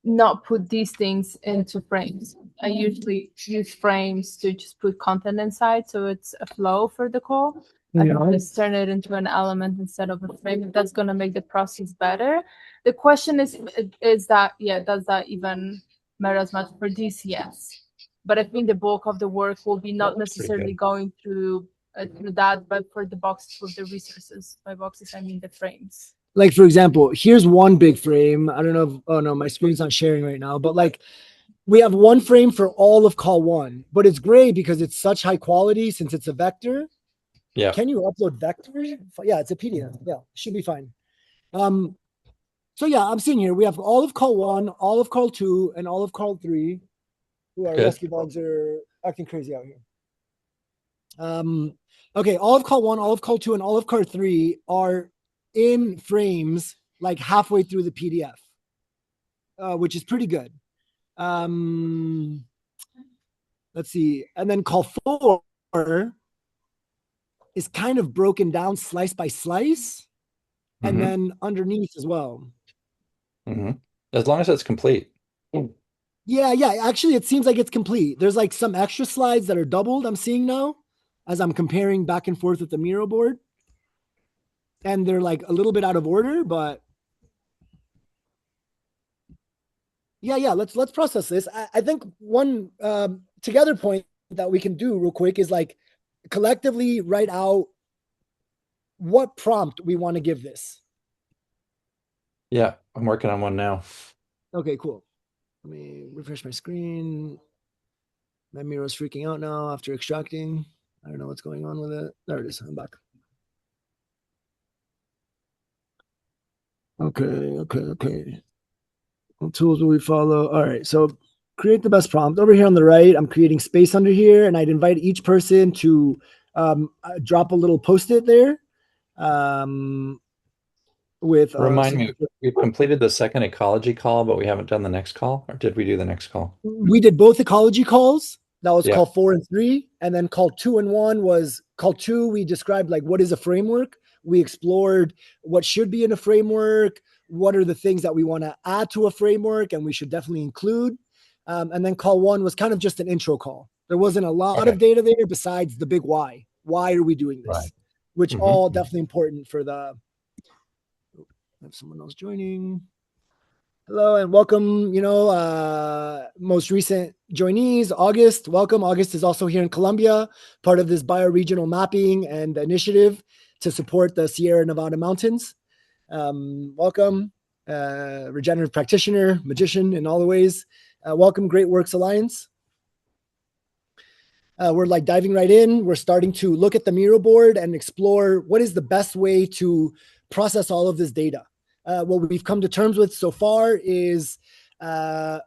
not put these things into frames. I usually use frames to just put content inside, so it's a flow for the call. I can just turn it into an element instead of a frame. That's going to make the process better. The question is that, does that even matter as much for this? Yes. But I think the bulk of the work will be not necessarily going through that, but for the boxes with the resources. By boxes, I mean the frames. Like, for example, here's one big frame. I don't know if, oh no, my screen's not sharing right now, but like we have one frame for all of call 1, but it's great because it's such high quality since it's a vector. Yeah. Can you upload vectors? Yeah, it's a PDF. Yeah, should be fine. So yeah, I'm seeing here we have all of call 1, all of call 2, and all of call 3. Who are rescue dogs are acting crazy out here. Okay, all of call 1, all of call 2, and all of call 3 are in frames like halfway through the PDF, which is pretty good. Let's see. And then call 4 is kind of broken down slice by slice, and then underneath as well. As long as it's complete. Yeah. Actually, it seems like it's complete. There's like some extra slides that are doubled I'm seeing now as I'm comparing back and forth with the Miro board. And they're like a little bit out of order, but yeah, let's process this. I think one together point that we can do real quick is like collectively write out what prompt we want to give this. Yeah, I'm working on one now. Okay, cool. Let me refresh my screen. My Miro's freaking out now after extracting. I don't know what's going on with it. There it is. I'm back. Okay. What tools will we follow? All right, so create the best prompt. Over here on the right, I'm creating space under here, and I'd invite each person to drop a little post-it there. With Remind me, we've completed the second ecology call, but we haven't done the next call, or did we do the next call? We did both ecology calls. That was call 4 and 3, and then call 2 and 1 was call 2. We described like what is a framework. We explored what should be in a framework, what are the things that we want to add to a framework, and we should definitely include. And then call 1 was kind of just an intro call. There wasn't a lot of data there besides the big why. Why are we doing this? Which all definitely important for the. I have someone else joining. Hello and welcome, most recent joinees, August. Welcome. August is also here in Colombia, part of this bioregional mapping and initiative to support the Sierra Nevada mountains. Welcome, regenerative practitioner, magician in all the ways. Welcome, Great Works Alliance. We're like diving right in. We're starting to look at the Miro board and explore what is the best way to process all of this data. What we've come to terms with so far is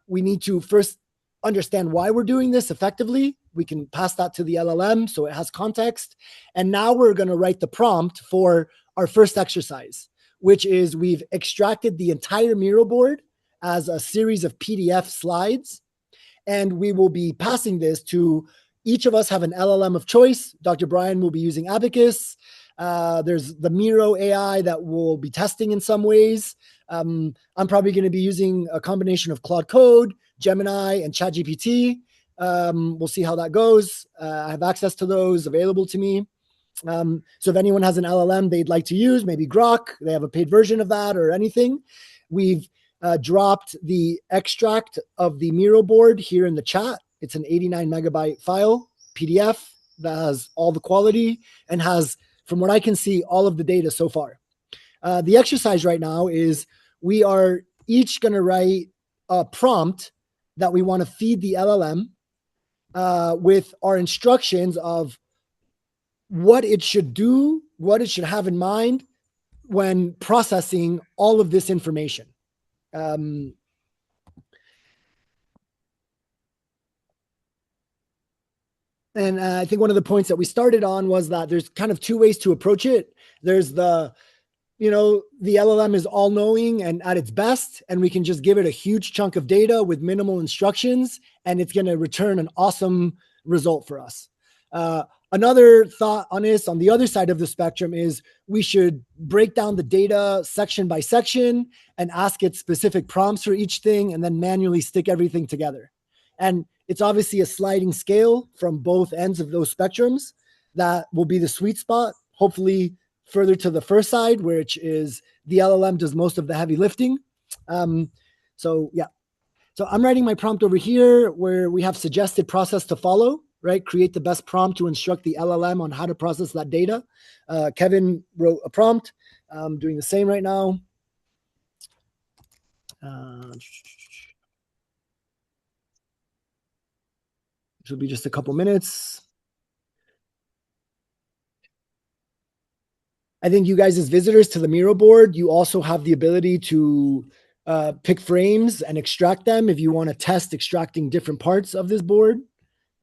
we need to first understand why we're doing this effectively. We can pass that to the LLM so it has context. And now we're going to write the prompt for our first exercise, which is we've extracted the entire Miro board as a series of PDF slides. And we will be passing this to each of us have an LLM of choice. Dr. Brian will be using Abacus. There's the Miro AI that we'll be testing in some ways. I'm probably going to be using a combination of Claude Code, Gemini, and ChatGPT. We'll see how that goes. I have access to those available to me. So if anyone has an LLM they'd like to use, maybe Grok, they have a paid version of that or anything. We've dropped the extract of the Miro board here in the chat. It's an 89 megabyte file, PDF, that has all the quality and has, from what I can see, all of the data so far. The exercise right now is we are each going to write a prompt that we want to feed the LLM. with our instructions of what it should do, what it should have in mind when processing all of this information. And I think one of the points that we started on was that there's kind of two ways to approach it. There's the LLM is all knowing and at its best, and we can just give it a huge chunk of data with minimal instructions, and it's going to return an awesome result for us. Another thought on this, on the other side of the spectrum, is we should break down the data section by section and ask it specific prompts for each thing, and then manually stick everything together. And it's obviously a sliding scale from both ends of those spectrums. That will be the sweet spot. Hopefully, further to the first side, which is the LLM does most of the heavy lifting. So I'm writing my prompt over here where we have suggested process to follow, right? Create the best prompt to instruct the LLM on how to process that data. Kevin wrote a prompt. I'm doing the same right now. This will be just a couple minutes. I think you guys as visitors to the Miro board, you also have the ability to pick frames and extract them if you want to test extracting different parts of this board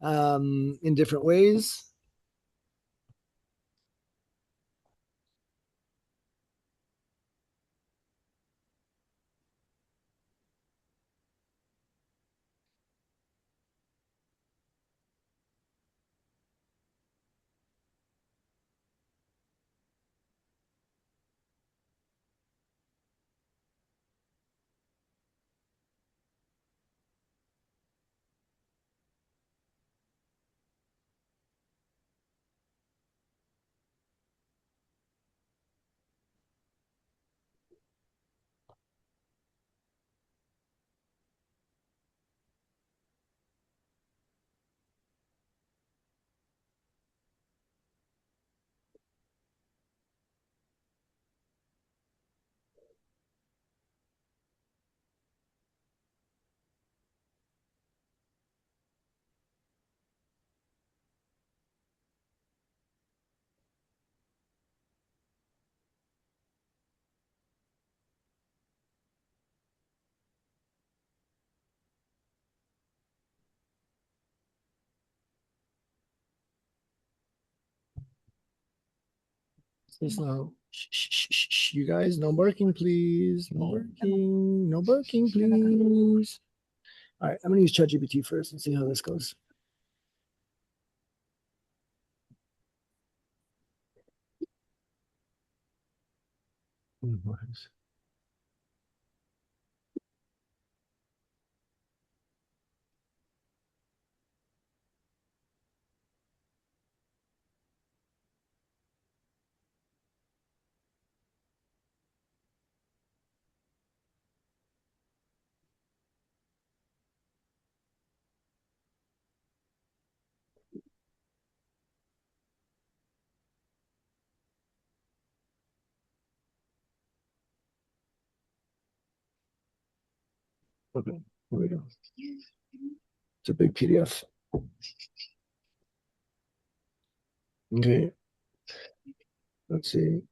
in different ways. Please no. Shh, you guys, no barking, please. No barking. No barking, please. All right, I'm gonna use ChatGPT first and see how this goes. Okay, here we go. It's a big PDF. Okay. Let's see.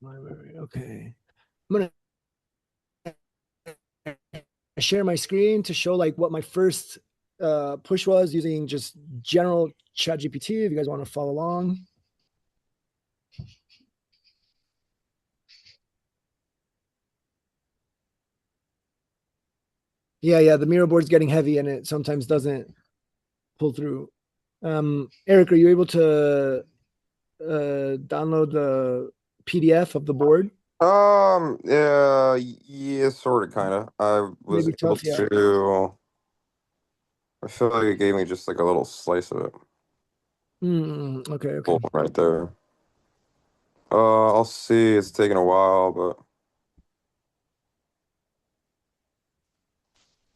Library. Okay. I'm gonna share my screen to show like what my first push was using just general ChatGPT if you guys want to follow along. Yeah, the Miro board's getting heavy and it sometimes doesn't pull through. Eric, are you able to download the PDF of the board? Yeah, sort of, kind of. I was Maybe able tough, yeah. to. I feel like it gave me just like a little slice of it. Okay. Right there. I'll see. It's taking a while, but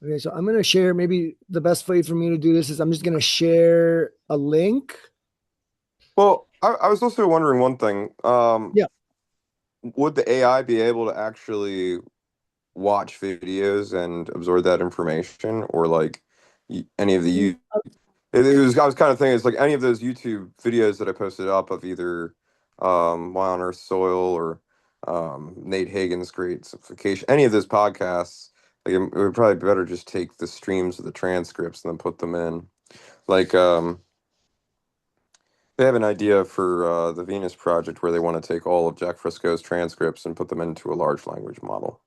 Okay, so I'm going to share, maybe the best way for me to do this is I'm just going to share a link. Well, I was also wondering one thing. Yeah. Would the AI be able to actually watch videos and absorb that information, or like any of the I was kind of thinking it's like any of those YouTube videos that I posted up of either Why on Earth Soil or Nate Hagen's Great Simplification, any of those podcasts, like it would probably be better just take the streams of the transcripts and then put them in. Like they have an idea for the Venus project where they want to take all of Jack Frisco's transcripts and put them into a large language model.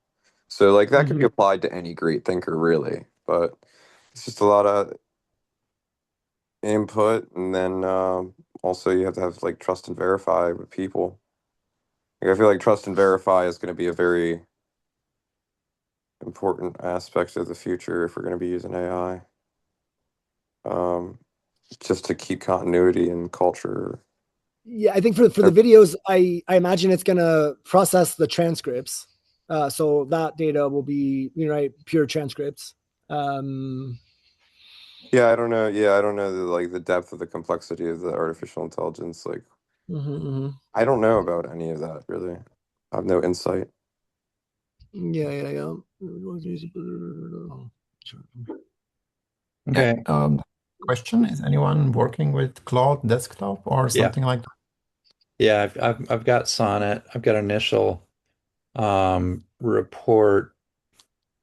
So like that could be applied to any great thinker, really, but it's just a lot of input, and then also you have to have like trust and verify with people. Like I feel like trust and verify is going to be a very important aspect of the future if we're going to be using AI. Just to keep continuity and culture. Yeah, I think for the videos, I imagine it's going to process the transcripts. So that data will be, right, pure transcripts. Yeah, I don't know. Yeah, I don't know the depth of the complexity of the artificial intelligence. Like, I don't know about any of that really. I have no insight. Yeah. Okay. Question: is anyone working with Cloud Desktop or something like that? Yeah, I've got Sonnet. I've got initial report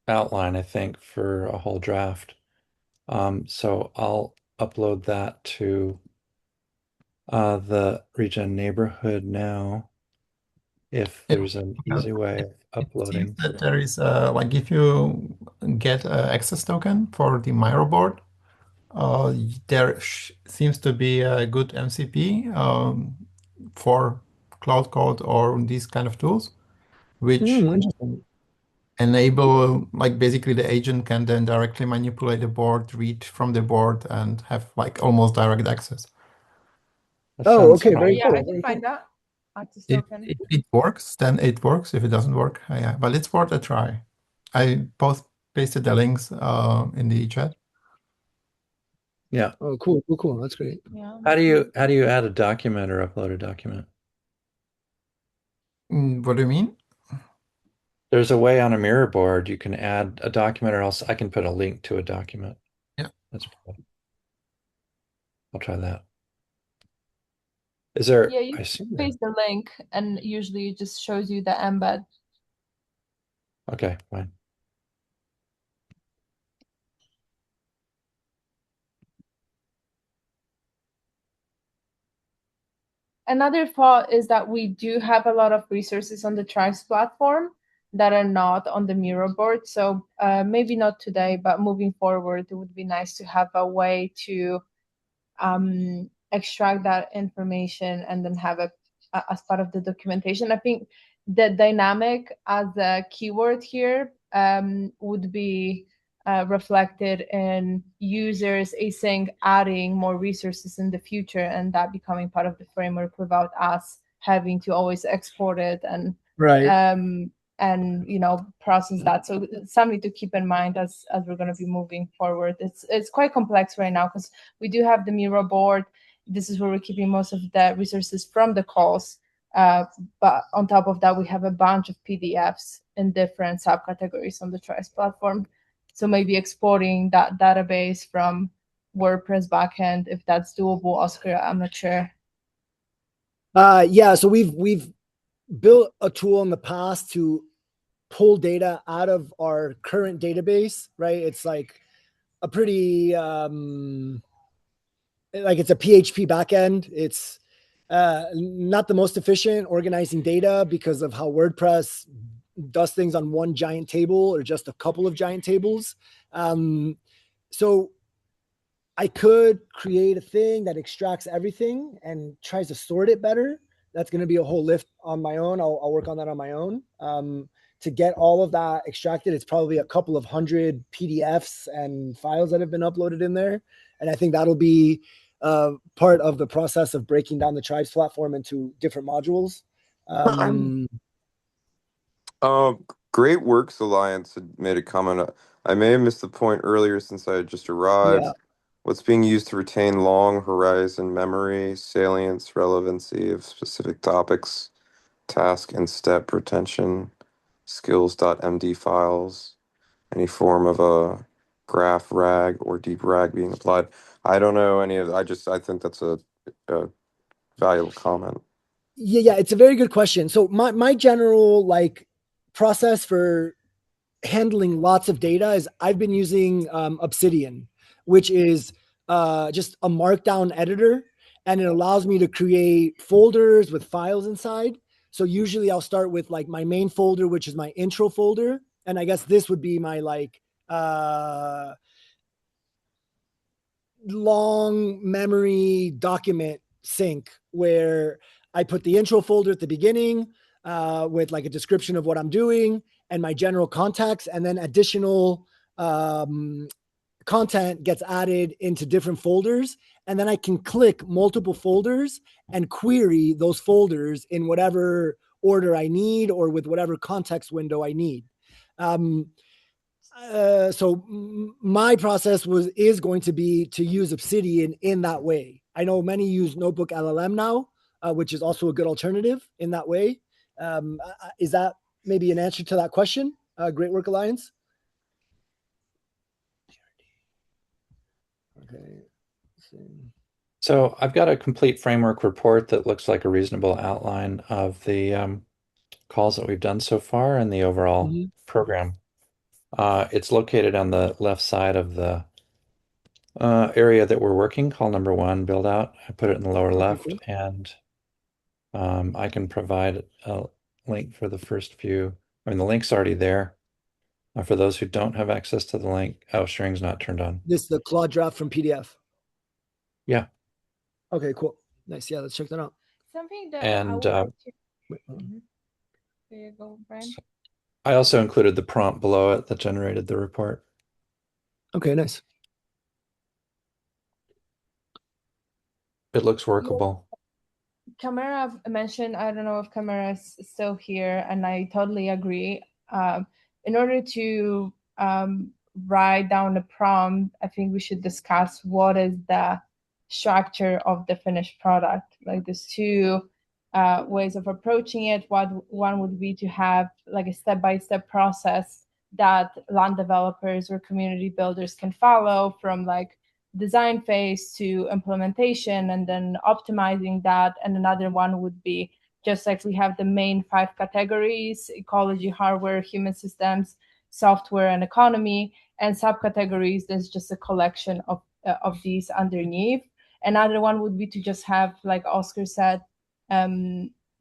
outline, I think, for a whole draft. So I'll upload that to the Regen neighborhood now, if there's an easy way of uploading. It seems that there is like if you get an access token for the Miro board, there seems to be a good MCP for Cloud Code or these kind of tools, which enable like basically the agent can then directly manipulate the board, read from the board, and have like almost direct access. Okay, very Yeah, cool. I can find that. Access If token. it works, then it works. If it doesn't work, yeah, but it's worth a try. I both pasted the links in the chat. Yeah. Oh, cool. That's great. Yeah. How do you add a document or upload a document? What do you mean? There's a way on a mirror board you can add a document, or else I can put a link to a document. Yeah. I'll try that. Is there? Yeah, you paste the link, and usually it just shows you the embed. Okay, fine. Another thought is that we do have a lot of resources on the Tribes platform that are not on the Miro board. So maybe not today, but moving forward, it would be nice to have a way to extract that information and then have it as part of the documentation. I think the dynamic as a keyword here would be reflected in users async adding more resources in the future, and that becoming part of the framework without us having to always export it and process that. So it's something to keep in mind as we're going to be moving forward. It's quite complex right now because we do have the Miro board. This is where we're keeping most of the resources from the calls. But on top of that, we have a bunch of PDFs in different subcategories on the Trice platform. So maybe exporting that database from WordPress backend, if that's doable, Oscar, I'm not sure. Yeah, so we've built a tool in the past to pull data out of our current database, right? It's like a pretty it's a PHP backend. It's not the most efficient organizing data because of how WordPress does things on one giant table or just a couple of giant tables. So I could create a thing that extracts everything and tries to sort it better. That's going to be a whole lift on my own. I'll work on that on my own. To get all of that extracted, it's probably a couple of hundred PDFs and files that have been uploaded in there. And I think that'll be part of the process of breaking down the Tribes platform into different modules. Great Works Alliance had made a comment. I may have missed the point earlier since I had just arrived. Yeah. What's being used to retain long horizon memory, salience, relevancy of specific topics, task and step retention, skills.md files, any form of a graph rag or deep rag being applied. I don't know any of. I think that's a valuable comment. Yeah, it's a very good question. So my general like process for handling lots of data is I've been using Obsidian, which is just a markdown editor, and it allows me to create folders with files inside. So usually I'll start with like my main folder, which is my intro folder, and I guess this would be my like long memory document sync where I put the intro folder at the beginning with like a description of what I'm doing and my general context, and then additional content gets added into different folders. And then I can click multiple folders and query those folders in whatever order I need or with whatever context window I need. So my process is going to be to use Obsidian in that way. I know many use Notebook LLM now, which is also a good alternative in that way. Is that maybe an answer to that question? Great Work Alliance. Okay. So I've got a complete framework report that looks like a reasonable outline of the calls that we've done so far and the overall program. It's located on the left side of the area that we're working, call number 1, build out. I put it in the lower left, and I can provide a link for the first few. I mean, the link's already there. For those who don't have access to the link, sharing's not turned on. This is the Claude draft from PDF. Yeah. Okay, cool. Nice. Yeah, let's check that out. Something that And I would like to... There you go, Brian. I also included the prompt below it that generated the report. Okay, nice. It looks workable. Camara mentioned, I don't know if Camara is still here, and I totally agree. In order to write down the prompt, I think we should discuss what is the structure of the finished product. Like there's two ways of approaching it. One would be to have like a step-by-step process that land developers or community builders can follow from like design phase to implementation and then optimizing that. And another one would be just like we have the main 5 categories: ecology, hardware, human systems, software, and economy, and subcategories. There's just a collection of these underneath. Another one would be to just have, like Oscar said,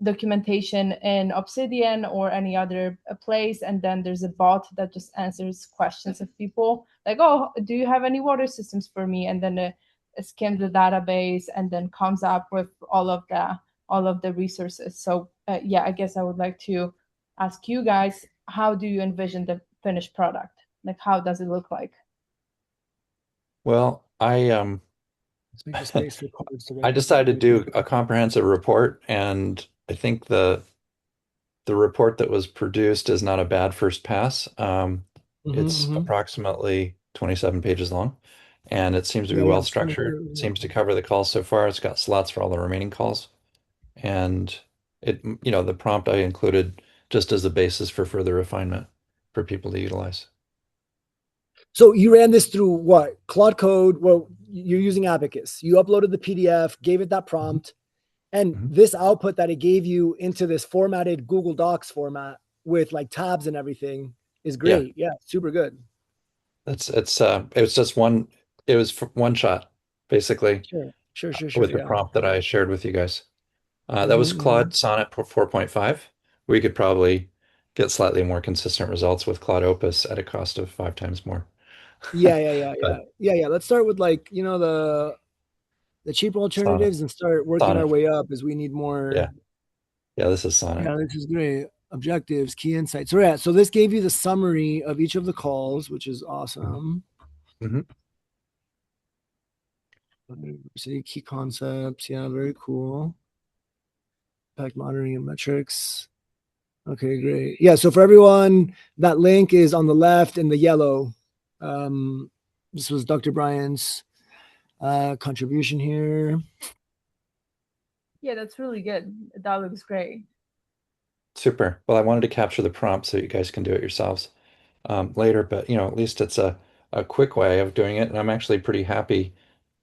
documentation in Obsidian or any other place, and then there's a bot that just answers questions of people like, oh, do you have any water systems for me? And then it skims the database and then comes up with all of the resources. So yeah, I guess I would like to ask you guys, how do you envision the finished product? Like, how does it look like? Well, I decided to do a comprehensive report, and I think the report that was produced is not a bad first pass. It's approximately 27 pages long, and it seems to be well structured. It seems to cover the calls so far. It's got slots for all the remaining calls, and the prompt I included just as a basis for further refinement for people to utilize. So you ran this through what? Claude Code? Well, you're using Abacus. You uploaded the PDF, gave it that prompt, and this output that it gave you into this formatted Google Docs format with like tabs and everything is great. Yeah, super good. It was just one. It was one shot, basically. Sure. With the prompt that I shared with you guys. That was Claude Sonnet 4.5. We could probably get slightly more consistent results with Claude Opus at a cost of 5 times more. Yeah. Let's start with like, the cheaper alternatives and start working our way up as we need more. Yeah, this is Sonnet. Yeah, this is great. Objectives, key insights. So this gave you the summary of each of the calls, which is awesome. University key concepts. Yeah, very cool. Impact monitoring and metrics. Okay, great. Yeah, so for everyone, that link is on the left in the yellow. This was Dr. Brian's contribution here. Yeah, that's really good. That looks great. Super. Well, I wanted to capture the prompt so you guys can do it yourselves later, but at least it's a quick way of doing it. And I'm actually pretty happy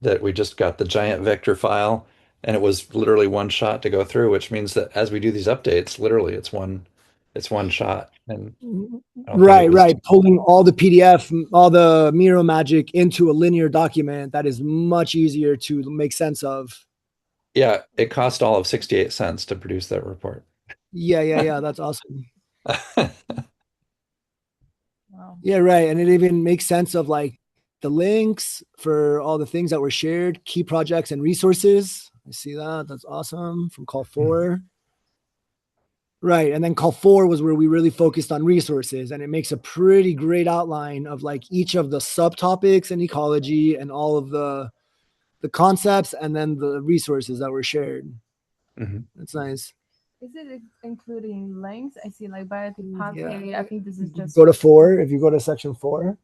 that we just got the giant vector file and it was literally one shot to go through, which means that as we do these updates, literally it's one shot. And I don't think it was Right. Pulling all the PDF, all the Miro magic into a linear document that is much easier to make sense of. Yeah, it cost all of 68 cents to produce that report. Yeah. That's awesome. Wow. Yeah, right. And it even makes sense of like the links for all the things that were shared, key projects and resources. I see that. That's awesome from call 4. Right. And then call 4 was where we really focused on resources. And it makes a pretty great outline of like each of the subtopics in ecology and all of the concepts and then the resources that were shared. That's nice. Is it including links? I see like biotic pathway. I think this is just Go to 4. If you go to section 4.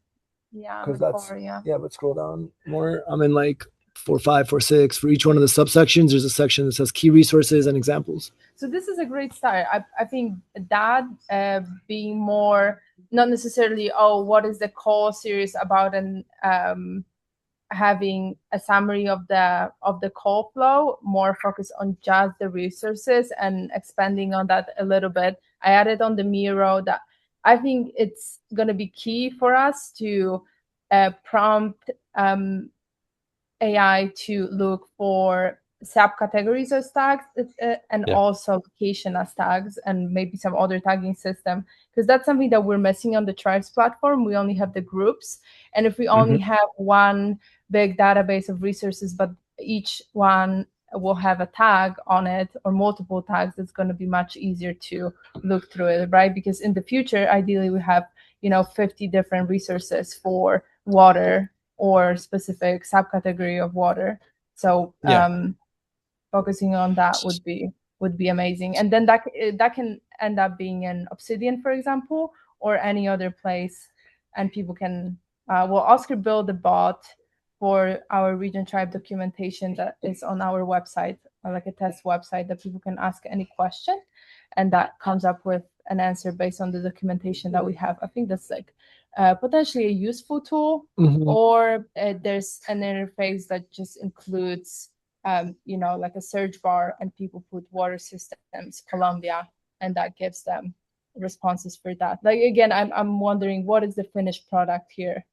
Yeah, Because that's 4, yeah. But scroll down more. I'm in like 4, 5, 4, 6. For each one of the subsections, there's a section that says key resources and examples. So this is a great start. I think that being more not necessarily what is the call series about, and having a summary of the call flow, more focus on just the resources and expanding on that a little bit. I added on the Miro that I think it's going to be key for us to prompt AI to look for subcategories of tags and also location as tags and maybe some other tagging system, because that's something that we're missing on the Tribes platform. We only have the groups, and if we only have one big database of resources, but each one will have a tag on it or multiple tags, it's going to be much easier to look through it, right? Because in the future, ideally, we have 50 different resources for water or specific subcategory of water. So focusing on that would be amazing. And then that can end up being in Obsidian, for example, or any other place. And people can, Oscar build a bot for our region tribe documentation that is on our website, like a test website that people can ask any question. And that comes up with an answer based on the documentation that we have. I think that's like potentially a useful tool, or there's an interface that just includes, like a search bar, and people put water systems Colombia, and that gives them responses for that. Like again, I'm wondering what is the finished product here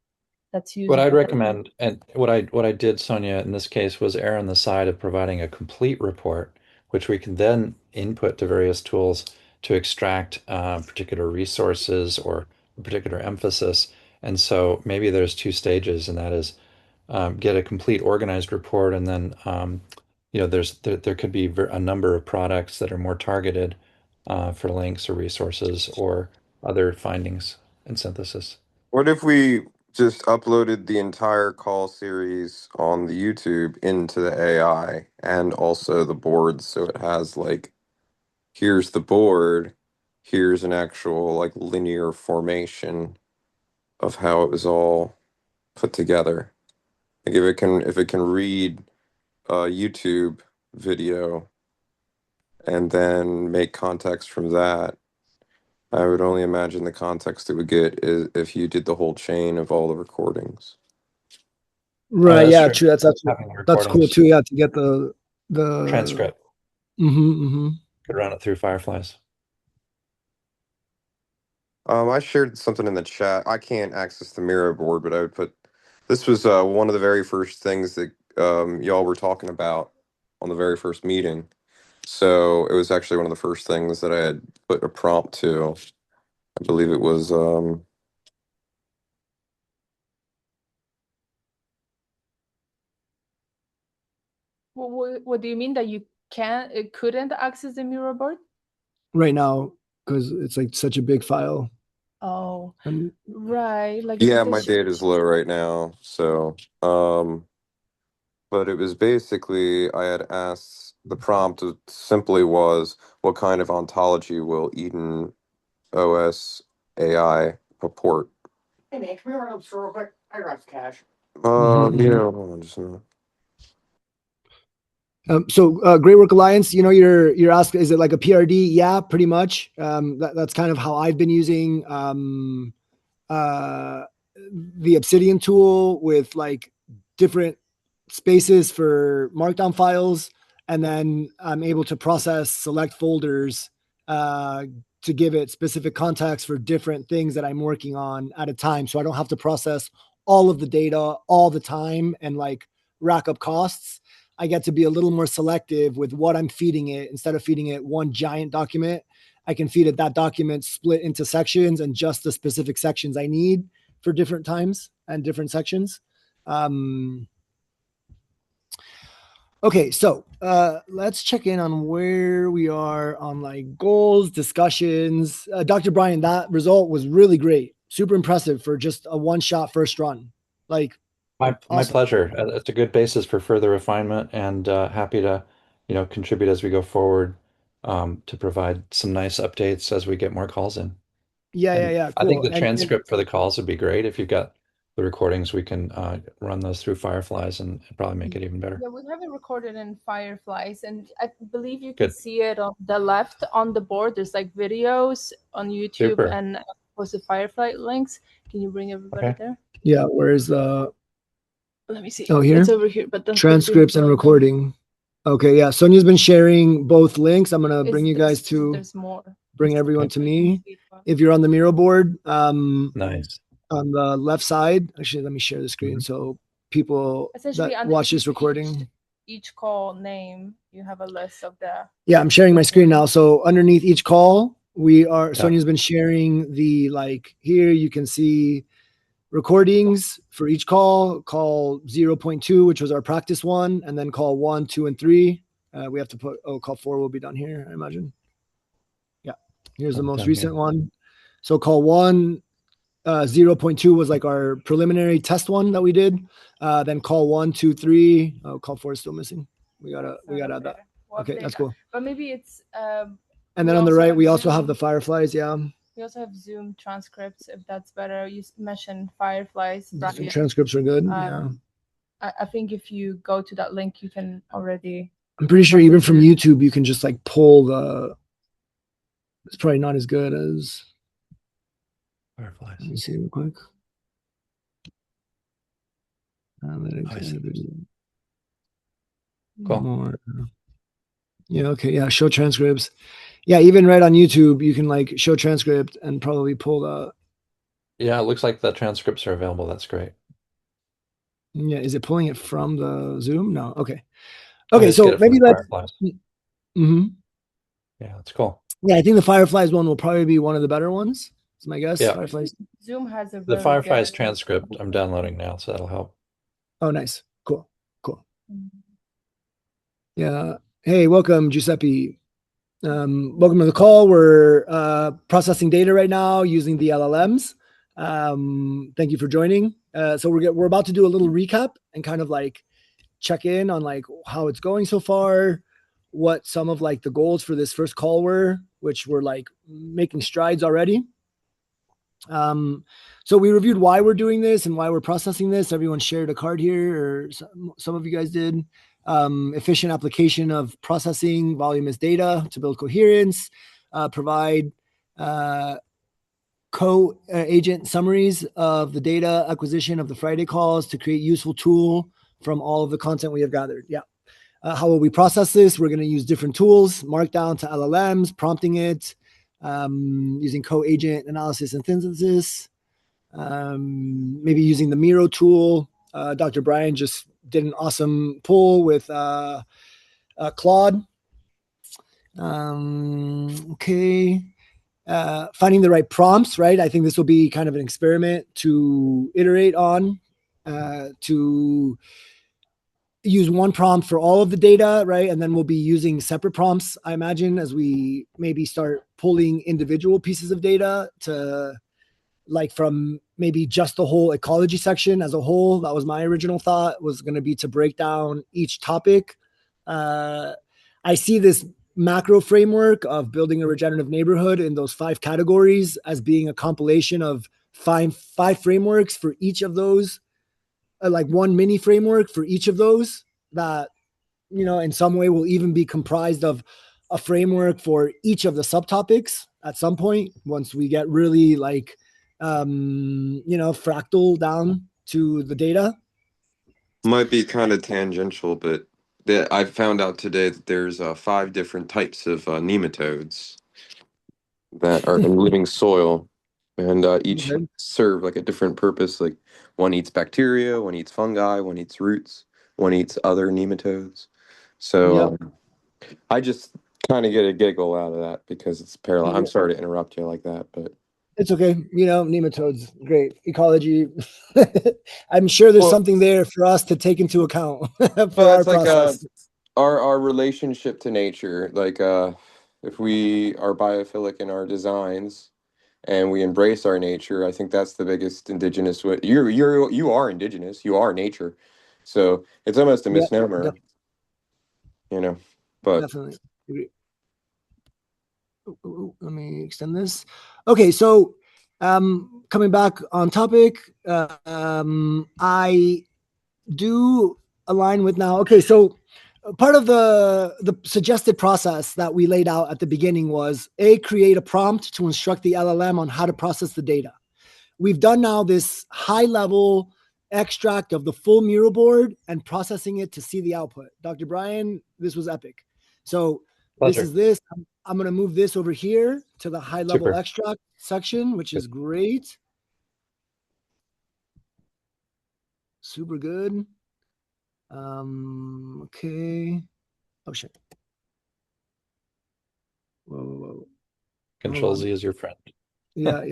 that's usable. What I'd recommend, and what I did, Sonia, in this case, was err on the side of providing a complete report, which we can then input to various tools to extract particular resources or a particular emphasis. And so maybe there's two stages, and that is get a complete organized report, and then there could be a number of products that are more targeted for links or resources or other findings and synthesis. What if we just uploaded the entire call series on the YouTube into the AI and also the boards, so it has like, here's the board, here's an actual like linear formation of how it was all put together. Like if it can read a YouTube video and then make context from that, I would only imagine the context it would get is if you did the whole chain of all the recordings. Right. Yeah, true. That's cool too. Yeah, to get the transcript. Could run it through Fireflies. I shared something in the chat. I can't access the Miro board, but I would put this was one of the very first things that y'all were talking about on the very first meeting. So it was actually one of the first things that I had put a prompt to. I believe it was What do you mean that you couldn't access the Miro board? Right now, because it's like such a big file. Oh, right. Like yeah, my data is low right now. So but it was basically I had asked the prompt simply was what kind of ontology will Eden OS AI purport? Hey man, can we run up the store real quick? I got some cash. Hold on just a minute. Great Work Alliance, you're asking, is it like a PRD? Yeah, pretty much. That's kind of how I've been using the Obsidian tool with like different spaces for markdown files. And then I'm able to process select folders to give it specific context for different things that I'm working on at a time. So I don't have to process all of the data all the time and like rack up costs. I get to be a little more selective with what I'm feeding it. Instead of feeding it one giant document, I can feed it that document split into sections and just the specific sections I need for different times and different sections. Okay, so let's check in on where we are on like goals, discussions. Dr. Brian, that result was really great. Super impressive for just a one-shot first run. Like, My awesome. pleasure. It's a good basis for further refinement, and happy to, contribute as we go forward, to provide some nice updates as we get more calls in. Yeah, I think cool. the transcript for the calls would be great. If you've got the recordings, we can run those through Fireflies and probably make it even better. Yeah, we have it recorded in Fireflies, and I believe you can Good. see it on the left on the board. There's like videos on YouTube Super. and posted Firefly links. Can you bring everybody Okay. there? Yeah, where's the Let me see. Oh, here? It's over here, but don't transcripts and recording? Okay, yeah. Sonia's been sharing both links. I'm gonna bring you guys to There's more. bring everyone Okay. to me. If you're on the Miro board, Nice. on the left side, actually, let me share the screen so people Essentially, that under watch this recording. each call name, you have a list of the. Yeah, I'm sharing my screen now. So underneath each call, Yeah. Sonia's been sharing the here you can see recordings for each call 0.2, which was our practice one, and then call 1, 2, and 3. We have to put, call 4 will be done here, I imagine. Yeah, here's the most recent one. So call 1, 0.2 was like our preliminary test one that we did. Then call 1, 2, 3. Oh, call 4 is still missing. We gotta add that. Okay, that's cool. But maybe it's. And then on the right, we also have the Fireflies. Yeah. We also have Zoom transcripts, if that's better. You mentioned Fireflies. Zoom transcripts are good. Yeah. I think if you go to that link, you can already. I'm pretty sure even from YouTube, you can just like pull the. It's probably not as good as Fireflies. Let me see real quick. Analytics. Cool. More. Yeah. Okay. Yeah. Show transcripts. Yeah. Even right on YouTube, you can like show transcript and probably pull the. Yeah, it looks like the transcripts are available. That's great. Yeah. Is it pulling it from the Zoom? No. Okay. Okay. So get it maybe from let's. Fireflies. Mm-hmm. Yeah, that's cool. Yeah, I think the Fireflies one will probably be one of the better ones. That's my guess. Yeah. Fireflies. Zoom has a The really Fireflies good... transcript I'm downloading now, so that'll help. Oh, nice. Cool. Yeah. Hey, welcome, Giuseppe. Welcome to the call. We're processing data right now using the LLMs. Thank you for joining. So we're about to do a little recap and kind of like check in on like how it's going so far, what some of like the goals for this first call were, which were like making strides already. So we reviewed why we're doing this and why we're processing this. Everyone shared a card here, or some of you guys did. Efficient application of processing volume as data to build coherence, provide co-agent summaries of the data acquisition of the Friday calls to create useful tool from all of the content we have gathered. Yeah. How will we process this? We're going to use different tools, Markdown to LLMs, prompting it, using co-agent analysis and synthesis, maybe using the Miro tool. Dr. Brian just did an awesome pull with Claude. Okay. Finding the right prompts, right? I think this will be kind of an experiment to iterate on, to use one prompt for all of the data, right? And then we'll be using separate prompts, I imagine, as we maybe start pulling individual pieces of data to like from maybe just the whole ecology section as a whole. That was my original thought, was going to be to break down each topic. I see this macro framework of building a regenerative neighborhood in those 5 categories as being a compilation of five frameworks for each of those, like one mini framework for each of those that, in some way will even be comprised of a framework for each of the subtopics at some point once we get really like, fractal down to the data. Might be kind of tangential, but I found out today that there's 5 different types of nematodes that are in living soil, and each Okay. serve like a different purpose. Like one eats bacteria, one eats fungi, one eats roots, one eats other nematodes. So Yep. I just kind of get a giggle out of that because it's parallel. I'm Yeah. sorry to interrupt you like that, but It's okay. Nematodes, great. Ecology. I'm sure there's well, something there for us to take into account for well, our that's like process. our relationship to nature. Like if we are biophilic in our designs and we embrace our nature, I think that's the biggest indigenous way. You are indigenous. You are nature. So it's almost a Yeah, misnomer, But definitely. Agree. Let me extend this. Okay, so coming back on topic, I do align with now. Okay, so part of the suggested process that we laid out at the beginning was create a prompt to instruct the LLM on how to process the data. We've done now this high level extract of the full mural board and processing it to see the output. Dr. Brian, this was epic. So Pleasure. this is this. I'm going to move this over here to the high level Super. extract section, which is great. Super good. Okay. Oh shit. Whoa. Control Z is your friend. Yeah.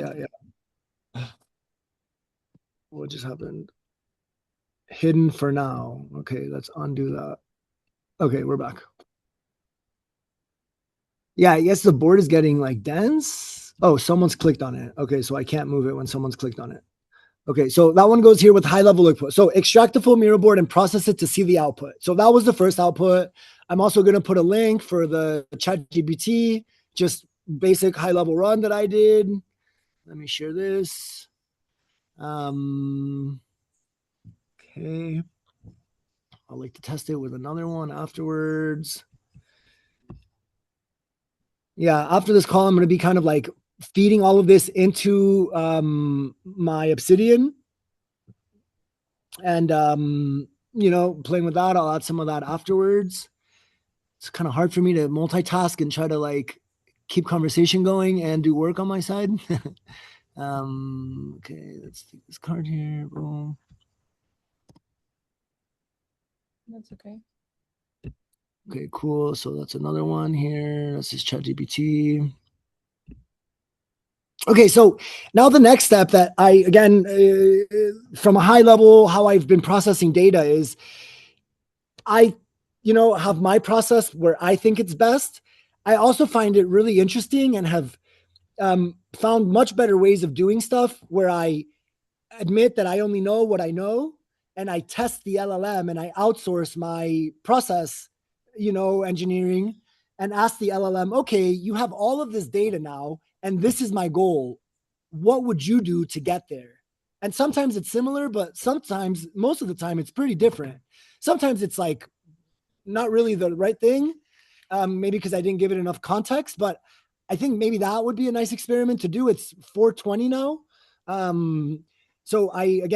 What just happened? Hidden for now. Okay, let's undo that. Okay, we're back. Yeah, I guess the board is getting like dense. Oh, someone's clicked on it. Okay, so I can't move it when someone's clicked on it. Okay, so that one goes here with high level output. So extract the full mirror board and process it to see the output. So that was the first output. I'm also going to put a link for the ChatGPT, just basic high level run that I did. Let me share this. Okay. I'll like to test it with another one afterwards. Yeah, after this call, I'm going to be kind of like feeding all of this into my Obsidian and, playing with that. I'll add some of that afterwards. It's kind of hard for me to multitask and try to like keep conversation going and do work on my side. Okay, let's take this card here. Boom. That's okay. Okay, cool. So that's another one here. That's just ChatGPT. Okay, so now the next step that I, again, from a high level, how I've been processing data is I, have my process where I think it's best. I also find it really interesting and have found much better ways of doing stuff where I admit that I only know what I know and I test the LLM and I outsource my process, engineering and ask the LLM, okay, you have all of this data now and this is my goal. What would you do to get there? And sometimes it's similar, but sometimes, most of the time, it's pretty different. Sometimes it's like not really the right thing, maybe because I didn't give it enough context, but I think maybe that would be a nice experiment to do. It's 4:20 now. So I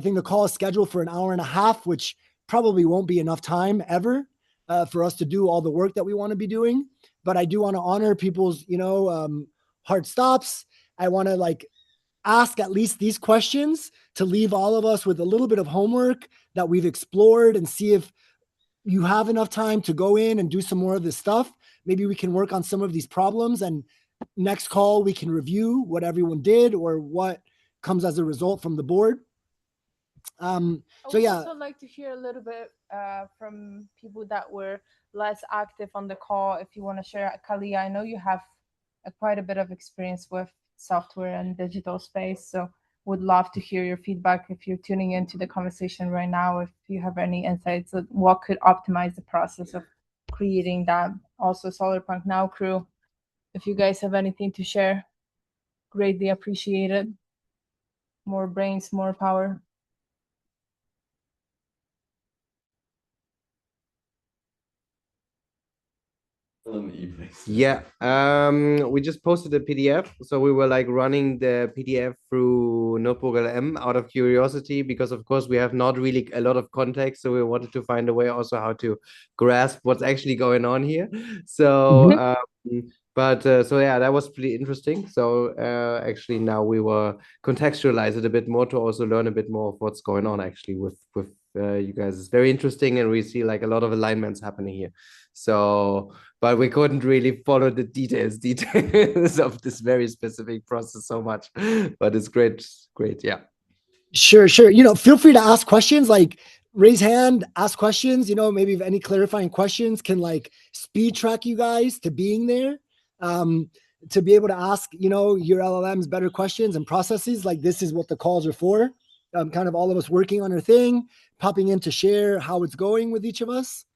think the call is scheduled for an hour and a half, which probably won't be enough time ever for us to do all the work that we want to be doing. But I do want to honor people's, hard stops. I want to like ask at least these questions to leave all of us with a little bit of homework that we've explored and see if you have enough time to go in and do some more of this stuff. Maybe we can work on some of these problems and next call we can review what everyone did or what comes as a result from the board. I So would yeah, also like to hear a little bit from people that were less active on the call. If you want to share, Kalia, I know you have quite a bit of experience with software and digital space, so would love to hear your feedback if you're tuning into the conversation right now. If you have any insights of what could optimize the process of creating that. Also, Solarpunk Now crew, if you guys have anything to share, greatly appreciated. more brains, more power. Yeah, we just posted a PDF. So we were like running the PDF through Notebook LM out of curiosity, because of course we have not really a lot of context. So we wanted to find a way also how to grasp what's actually going on here. So, so yeah, that was pretty interesting. So actually now we were contextualize it a bit more to also learn a bit more of what's going on actually with you guys. It's very interesting, and we see like a lot of alignments happening here. So, but we couldn't really follow the details of this very specific process so much. But it's great, yeah. Sure. Feel free to ask questions, like raise hand, ask questions, maybe if any clarifying questions can like speed track you guys to being there, to be able to ask, your LLMs better questions and processes. Like this is what the calls are for. Kind of all of us working on our thing, popping in to share how it's going with each of us.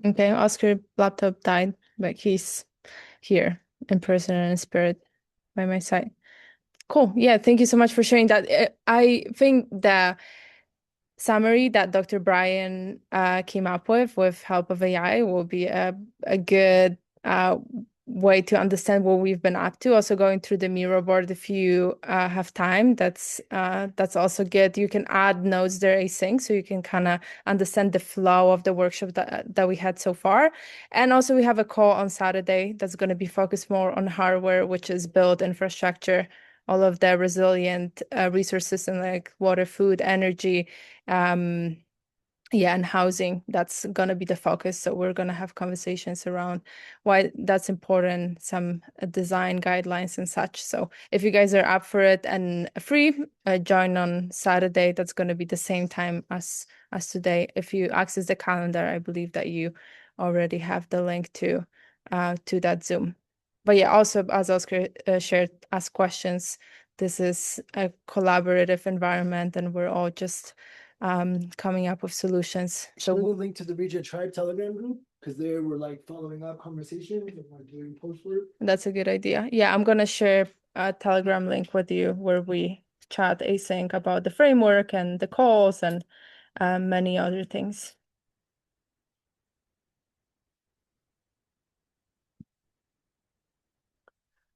Okay, Oscar laptop died, but he's here in person and in spirit by my side. Cool. Yeah, thank you so much for sharing that. I think the summary that Dr. Brian came up with help of AI will be a good way to understand what we've been up to. Also going through the Miro board if you have time. That's also good. You can add notes there async, so you can kind of understand the flow of the workshop that we had so far. And also we have a call on Saturday that's going to be focused more on hardware, which is build infrastructure, all of the resilient resource system like water, food, energy, and housing. That's going to be the focus. So we're going to have conversations around why that's important, some design guidelines and such. So if you guys are up for it and free, join on Saturday. That's going to be the same time as today. If you access the calendar, I believe that you already have the link to that Zoom. But yeah, also as Oscar shared, ask questions. This is a collaborative environment, and we're all just coming up with solutions. So we'll link to the Regen Tribe Telegram group, because they were like following up conversations and like doing post work. That's a good idea. Yeah, I'm gonna share a Telegram link with you where we chat async about the framework and the calls and many other things.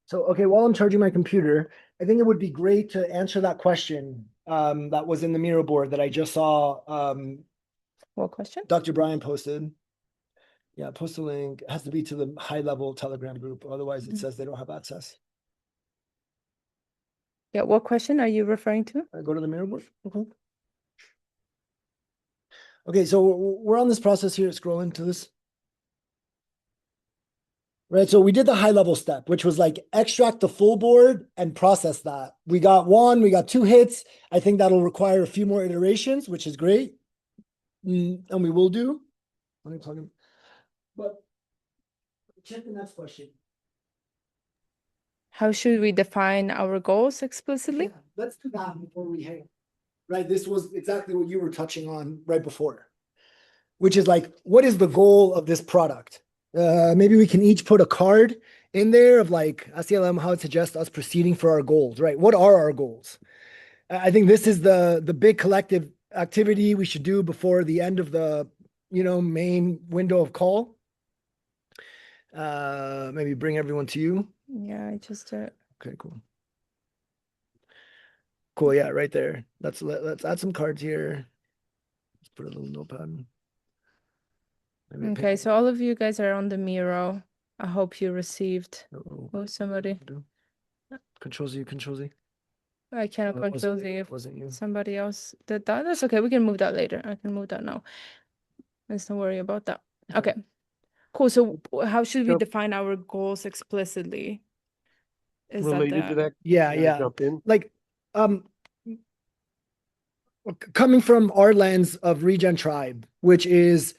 So, okay, while I'm charging my computer, I think it would be great to answer that question that was in the Miro board that I just saw. What question? Dr. Brian posted. Yeah, post a link. It has to be to the high-level Telegram group. Otherwise, it says they don't have access. Yeah, what question are you referring to? Go to the Miro board. Okay, so we're on this process here, scrolling to this. Right, so we did the high-level step, which was like extract the full board and process that. We got 2 hits. I think that'll require a few more iterations, which is great. And we will do. But check the next question. How should we define our goals explicitly? Yeah, let's do that before we hang. Right, this was exactly what you were touching on right before, which is like, what is the goal of this product? Maybe we can each put a card in there of like, SCLM, how it suggests us proceeding for our goals, right? What are our goals? I think this is the big collective activity we should do before the end of the, main window of call. Maybe bring everyone to you. Yeah, I just did. Okay, cool. Cool, yeah, right there. Let's add some cards here. Let's put a little notepad. Okay, so all of you guys are on the Miro. I hope you received. Oh, somebody. Control Z. I cannot control Z if somebody else did that. That's okay. We can move that later. I can move that now. Let's not worry about that. Okay. Cool. So how should we define our goals explicitly? Is related to that? Yeah. Jump in. Like, coming from our lens of Regen Tribe, which is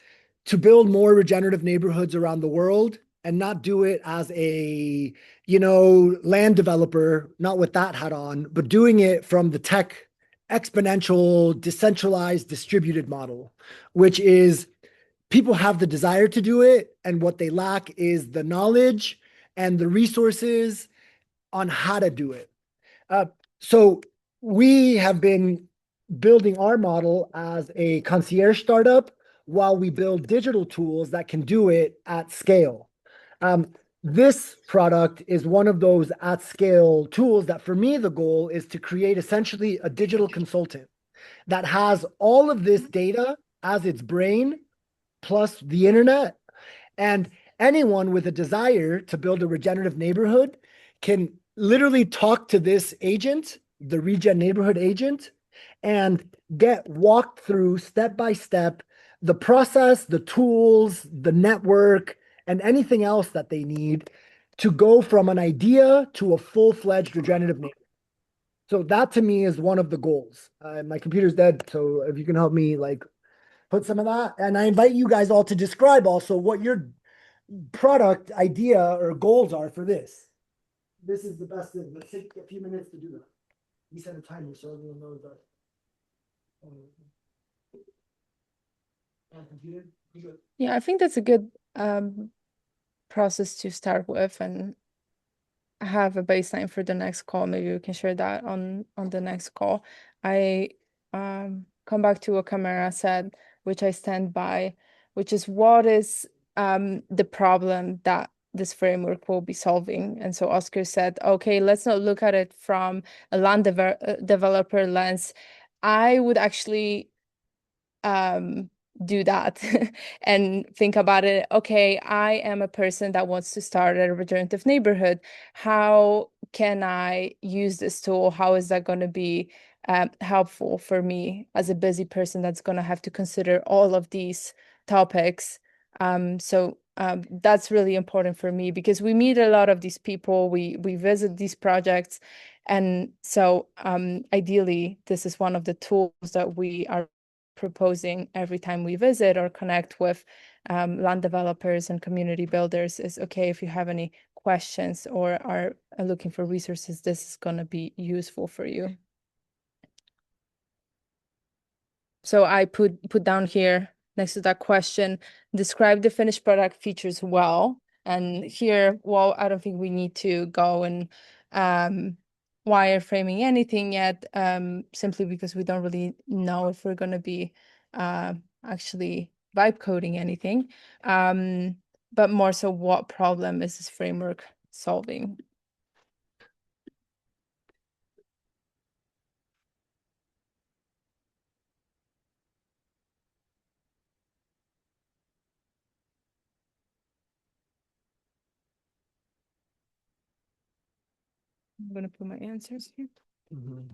to build more regenerative neighborhoods around the world and not do it as a, you know, land developer, not with that hat on, but doing it from the tech exponential, decentralized, distributed model, which is people have the desire to do it. And what they lack is the knowledge and the resources on how to do it. So we have been building our model as a concierge startup while we build digital tools that can do it at scale. This product is one of those at scale tools that for me, the goal is to create essentially a digital consultant that has all of this data as its brain plus the internet. And anyone with a desire to build a regenerative neighborhood can literally talk to this agent, the Regen neighborhood agent, and get walked through step by step the process, the tools, the network, and anything else that they need to go from an idea to a full-fledged regenerative neighborhood. So that to me is one of the goals. My computer's dead, so if you can help me like put some of that. And I invite you guys all to describe also what your product idea or goals are for this. This is the best thing. Let's take a few minutes to do that. We set a timer so everyone knows that. Computer? Yeah, I think that's a good process to start with and have a baseline for the next call. Maybe we can share that on the next call. I come back to what Camara said, which I stand by, which is what is the problem that this framework will be solving. And so Oscar said, okay, let's not look at it from a land developer lens. I would actually do that and think about it. Okay, I am a person that wants to start a regenerative neighborhood. How can I use this tool? How is that going to be helpful for me as a busy person that's going to have to consider all of these topics? So that's really important for me because we meet a lot of these people, we visit these projects, and so ideally this is one of the tools that we are proposing every time we visit or connect with land developers and community builders is, okay, if you have any questions or are looking for resources, this is going to be useful for you. So I put down here next to that question, describe the finished product features well. And here, well, I don't think we need to go and wireframing anything yet, simply because we don't really know if we're going to be actually vibe coding anything. But more so, what problem is this framework solving? I'm going to put my answers here. Mm-hmm.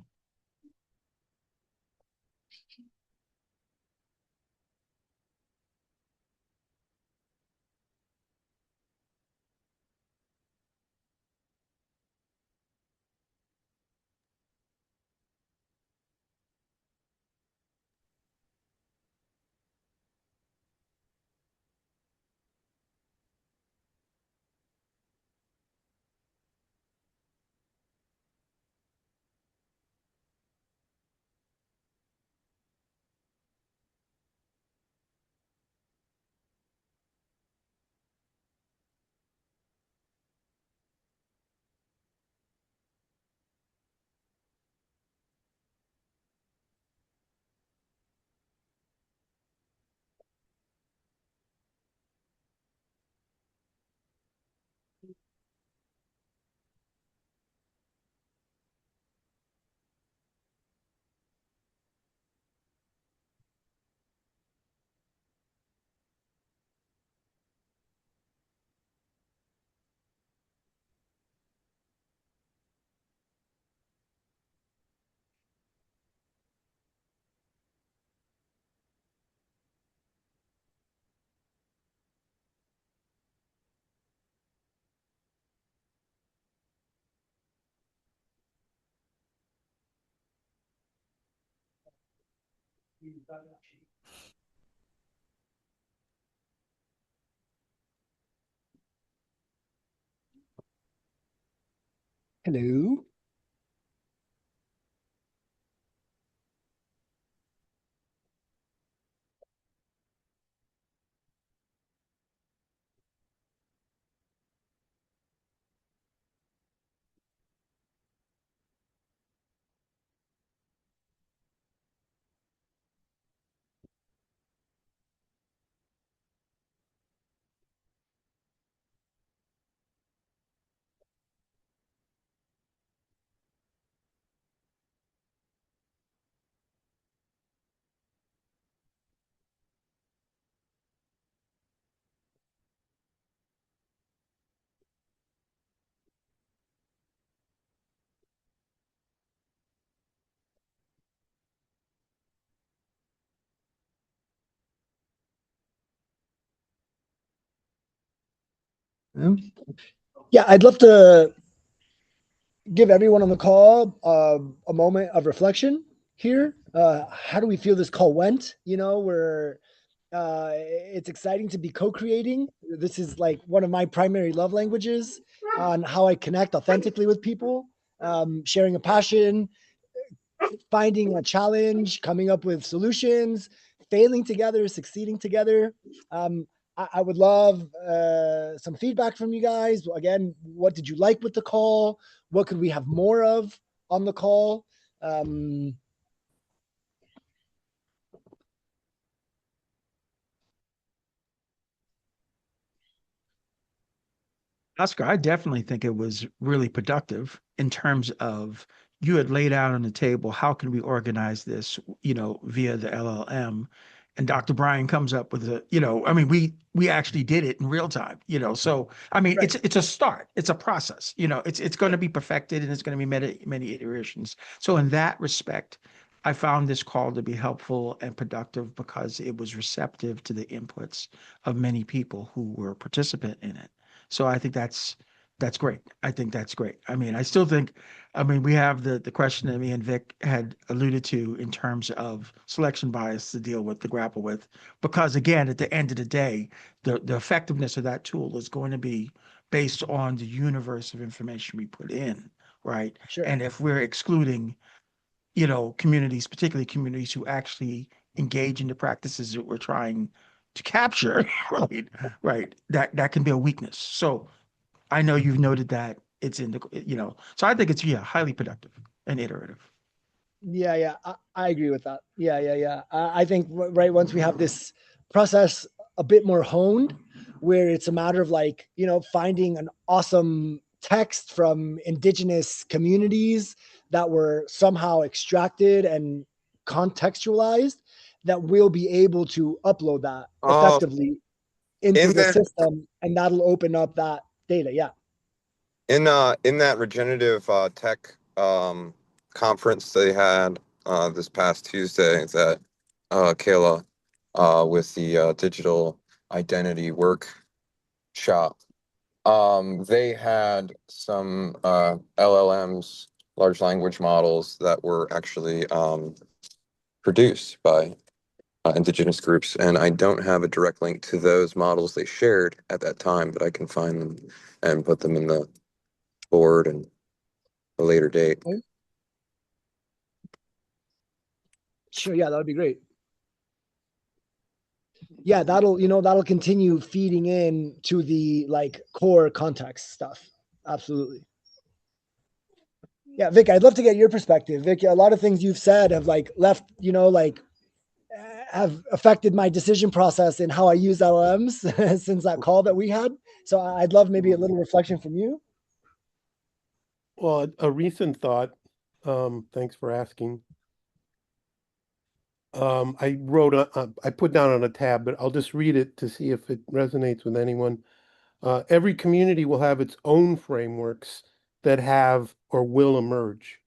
Hello. Yeah, I'd love to give everyone on the call a moment of reflection here. How do we feel this call went? Where it's exciting to be co-creating. This is like one of my primary love languages on how I connect authentically with people, sharing a passion, finding a challenge, coming up with solutions, failing together, succeeding together. I would love some feedback from you guys. Again, what did you like with the call? What could we have more of on the call? Oscar, I definitely think it was really productive in terms of you had laid out on the table, how can we organize this, via the LLM? And Dr. Brian comes up with I mean, we actually did it in real time, So I mean, Right. it's a start, it's a process, it's going to be perfected and it's going to be many iterations. So in that respect, I found this call to be helpful and productive because it was receptive to the inputs of many people who were participant in it. So I think that's great. I think that's great. I mean, we have the question that me and Vic had alluded to in terms of selection bias to deal with, to grapple with, because again, at the end of the day, the effectiveness of that tool is going to be based on the universe of information we put in, right? Sure. And if we're excluding, communities, particularly communities who actually engage in the practices that we're trying to capture, right? Right. That can be a weakness. So I know you've noted that it's in so I think it's, yeah, highly productive and iterative. Yeah, I agree with that. Yeah. I think right once we have this process a bit more honed, where it's a matter of like finding an awesome text from indigenous communities that were somehow extracted and contextualized, that we'll be able to upload that Oh, effectively into in the that system, and that'll open up that data. Yeah. in that regenerative tech conference they had this past Tuesday that Kayla with the digital identity workshop. They had some LLMs, large language models, that were actually produced by indigenous groups, and I don't have a direct link to those models they shared at that time, but I can find them and put them in the board and a later date. Sure. Yeah, that would be great. Yeah, that'll continue feeding in to the like core context stuff. Absolutely. Yeah, Vic, I'd love to get your perspective. Vic, a lot of things you've said have like left, have affected my decision process in how I use LLMs since that call that we had. So I'd love maybe a little reflection from you. Well, a recent thought, thanks for asking. I put down on a tab, but I'll just read it to see if it resonates with anyone. Every community will have its own frameworks that have or will emerge.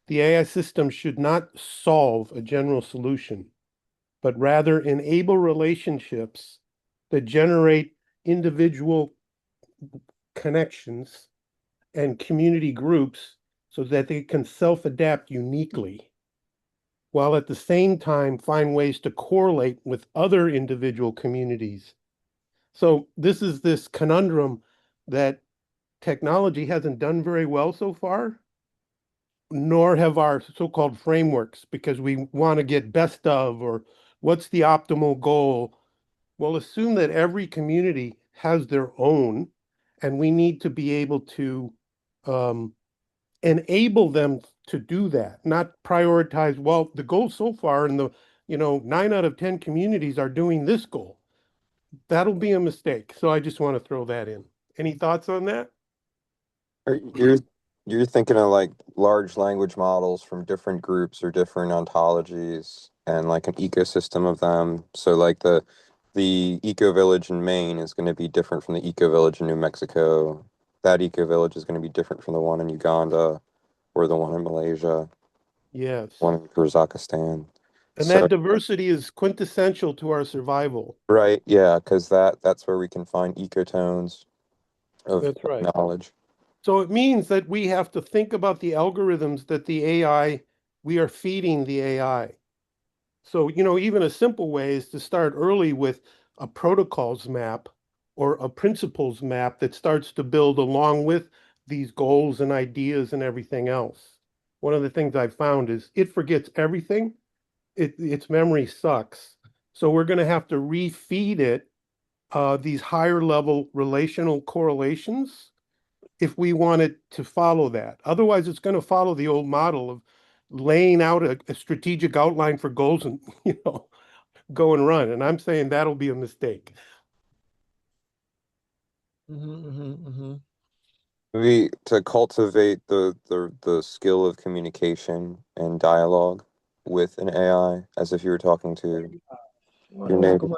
The AI system should not solve a general solution, but rather enable relationships that generate individual connections and community groups so that they can self-adapt uniquely, while at the same time find ways to correlate with other individual communities. So this is this conundrum that technology hasn't done very well so far, nor have our so-called frameworks, because we want to get best of, or what's the optimal goal. Well, assume that every community has their own, and we need to be able to enable them to do that, not prioritize, well, the goal so far in the, 9 out of 10 communities are doing this goal. That'll be a mistake. So I just want to throw that in. Any thoughts on that? You're thinking of like large language models from different groups or different ontologies and like an ecosystem of them. So like the eco village in Maine is going to be different from the eco village in New Mexico. That eco village is going to be different from the one in Uganda or the one in Malaysia, Yes. one in Kazakhstan. And So that diversity is quintessential to our survival. right, yeah, because that's where we can find ecotones of That's right. knowledge. So it means that we have to think about the algorithms that we are feeding the AI. So, even a simple way is to start early with a protocols map or a principles map that starts to build along with these goals and ideas and everything else. One of the things I've found is it forgets everything. Its memory sucks. So we're going to have to refeed it these higher level relational correlations if we want it to follow that. Otherwise, it's going to follow the old model of laying out a strategic outline for goals and, go and run. And I'm saying that'll be a mistake. To cultivate the skill of communication and dialogue with an AI as if you were talking to your neighbor.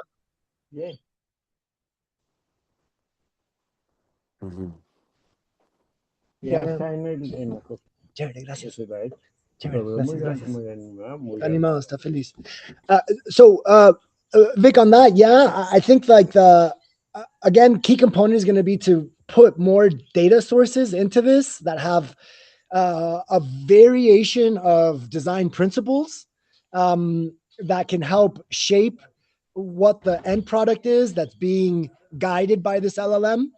Mhm. Chévere, gracias. Chévere, gracias. Está animado, está feliz. Vic, on that, yeah, I think like again, key component is going to be to put more data sources into this that have a variation of design principles that can help shape what the end product is that's being guided by this LLM.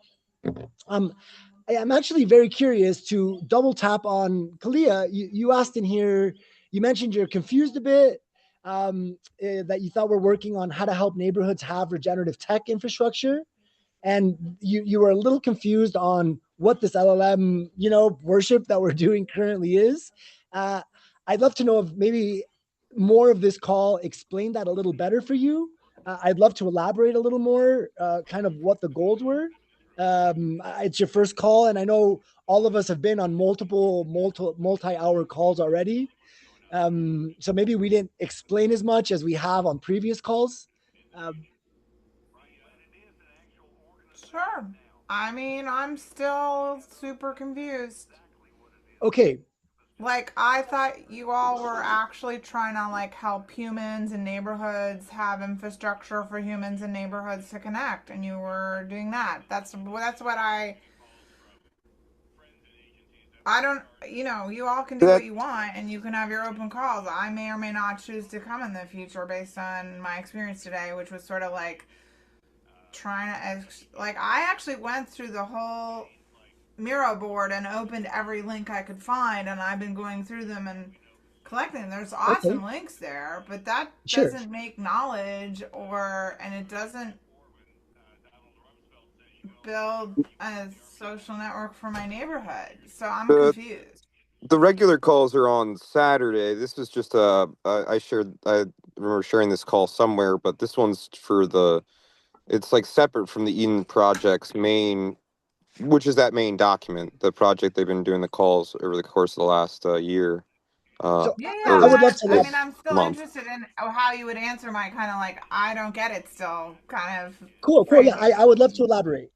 I'm actually very curious to double tap on Kalia. You asked in here, you mentioned you're confused a bit, that you thought we're working on how to help neighborhoods have regenerative tech infrastructure. And you were a little confused on what this LLM, worship that we're doing currently is. I'd love to know if maybe more of this call explained that a little better for you. I'd love to elaborate a little more, kind of what the goals were. It's your first call, and I know all of us have been on multi-hour calls already. So maybe we didn't explain as much as we have on previous calls. Sure. I mean, I'm still super confused. Okay. Like, I thought you all were actually trying to like help humans and neighborhoods have infrastructure for humans and neighborhoods to connect, and you were doing that. That's what I don't, you all can do That what you want and you can have your open calls. I may or may not choose to come in the future based on my experience today, which was sort of like trying to, like, I actually went through the whole Miro board and opened every link I could find, and I've been going through them and collecting. There's awesome links there, but that doesn't make knowledge and it doesn't build a social network for my neighborhood. So I'm confused. The regular calls are on Saturday. This is just I remember sharing this call somewhere, but this one's it's like separate from the Eden Project's main, which is that main document, the project they've been doing the calls over the course of the last year. I would love to. I mean, I'm still interested in how you would answer my kind of like, I don't get it still kind of. Cool. Yeah, I would love to elaborate.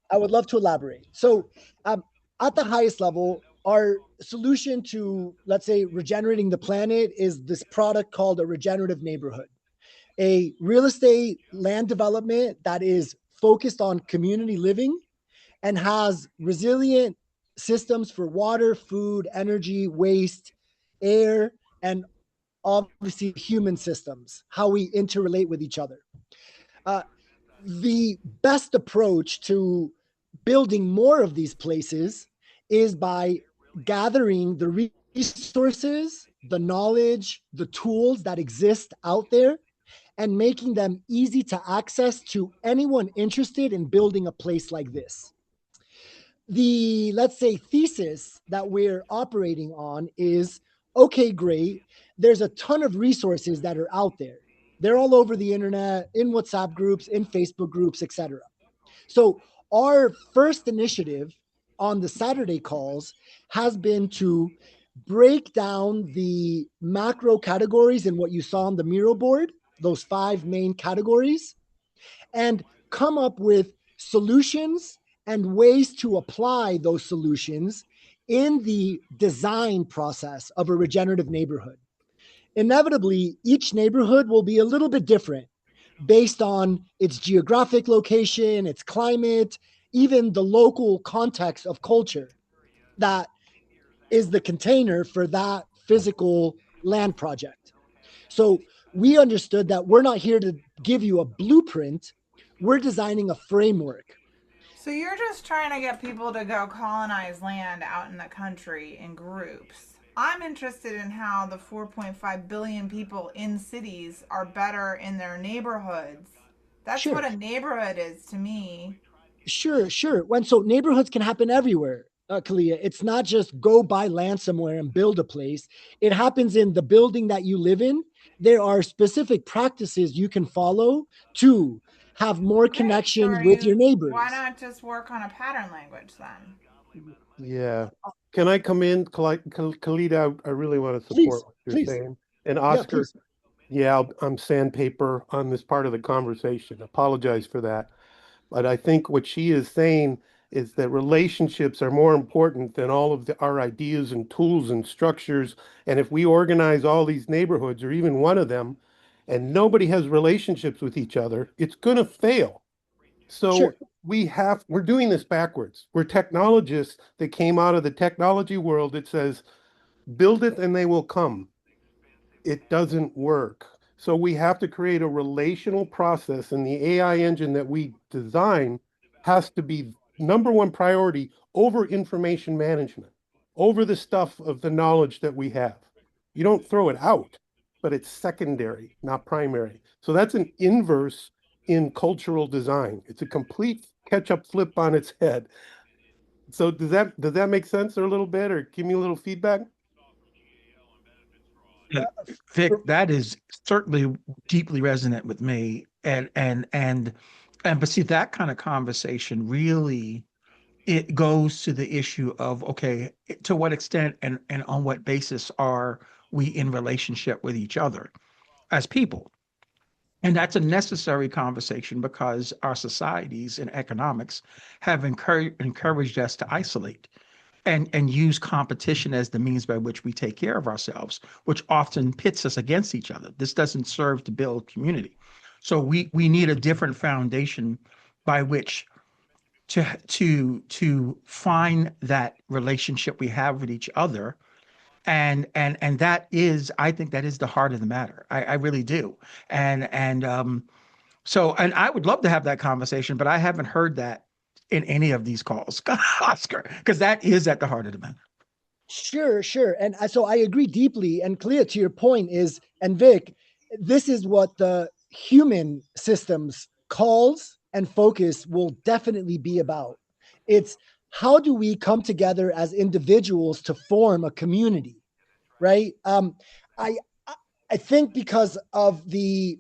So at the highest level, our solution to, let's say, regenerating the planet is this product called a regenerative neighborhood, a real estate land development that is focused on community living and has resilient systems for water, food, energy, waste, air, and obviously human systems, how we interrelate with each other. The best approach to building more of these places is by gathering the resources, the knowledge, the tools that exist out there, and making them easy to access to anyone interested in building a place like this. The, let's say, thesis that we're operating on is, okay, great. There's a ton of resources that are out there. They're all over the internet, in WhatsApp groups, in Facebook groups, etc. So our first initiative on the Saturday calls has been to break down the macro categories in what you saw on the mural board, those 5 main categories, and come up with solutions and ways to apply those solutions in the design process of a regenerative neighborhood. Inevitably, each neighborhood will be a little bit different based on its geographic location, its climate, even the local context of culture that is the container for that physical land project. So we understood that we're not here to give you a blueprint, we're designing a framework. So you're just trying to get people to go colonize land out in the country in groups. I'm interested in how the 4.5 billion people in cities are better in their neighborhoods. That's Sure. what a neighborhood is to me. Sure. When so neighborhoods can happen everywhere, Kalia. It's not just go buy land somewhere and build a place. It happens in the building that you live in. There are specific practices you can follow to have more connection with your neighbors. Why not just work on a pattern language then? Yeah. Can I come in, Khalid? I really want to support what you're saying. And Oscar, I'm sandpaper on this part of the conversation. Apologize for that. But I think what she is saying is that relationships are more important than all of our ideas and tools and structures. And if we organize all these neighborhoods, or even one of them, and nobody has relationships with each other, it's going to fail. So we're doing this backwards. We're technologists that came out of the technology world that says, build it and they will come. It doesn't work. So we have to create a relational process, and the AI engine that we design has to be number one priority over information management, over the stuff of the knowledge that we have. You don't throw it out, but it's secondary, not primary. So that's an inverse in cultural design. It's a complete catch-up flip on its head. So does that make sense or a little bit, or give me a little feedback? Vic, that is certainly deeply resonant with me. But see, that kind of conversation really, it goes to the issue of, okay, to what extent and on what basis are we in relationship with each other as people? And that's a necessary conversation because our societies and economics have encouraged us to isolate and use competition as the means by which we take care of ourselves, which often pits us against each other. This doesn't serve to build community. So we need a different foundation by which to find that relationship we have with each other. And that is, I think that is the heart of the matter. I really do. So I would love to have that conversation, but I haven't heard that in any of these calls, Oscar, because that is at the heart of the matter. Sure. And so I agree deeply. And Clea, to your point is, and Vic, this is what the human systems calls and focus will definitely be about. It's how do we come together as individuals to form a community, right? I think because of we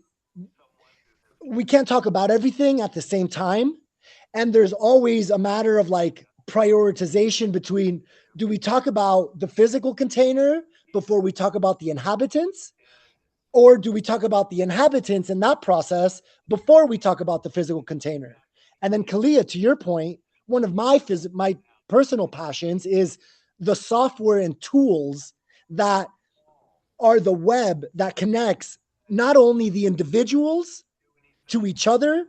can't talk about everything at the same time. And there's always a matter of like prioritization between, do we talk about the physical container before we talk about the inhabitants? Or do we talk about the inhabitants in that process before we talk about the physical container? And then Kalia, to your point, one of my personal passions is the software and tools that are the web that connects not only the individuals to each other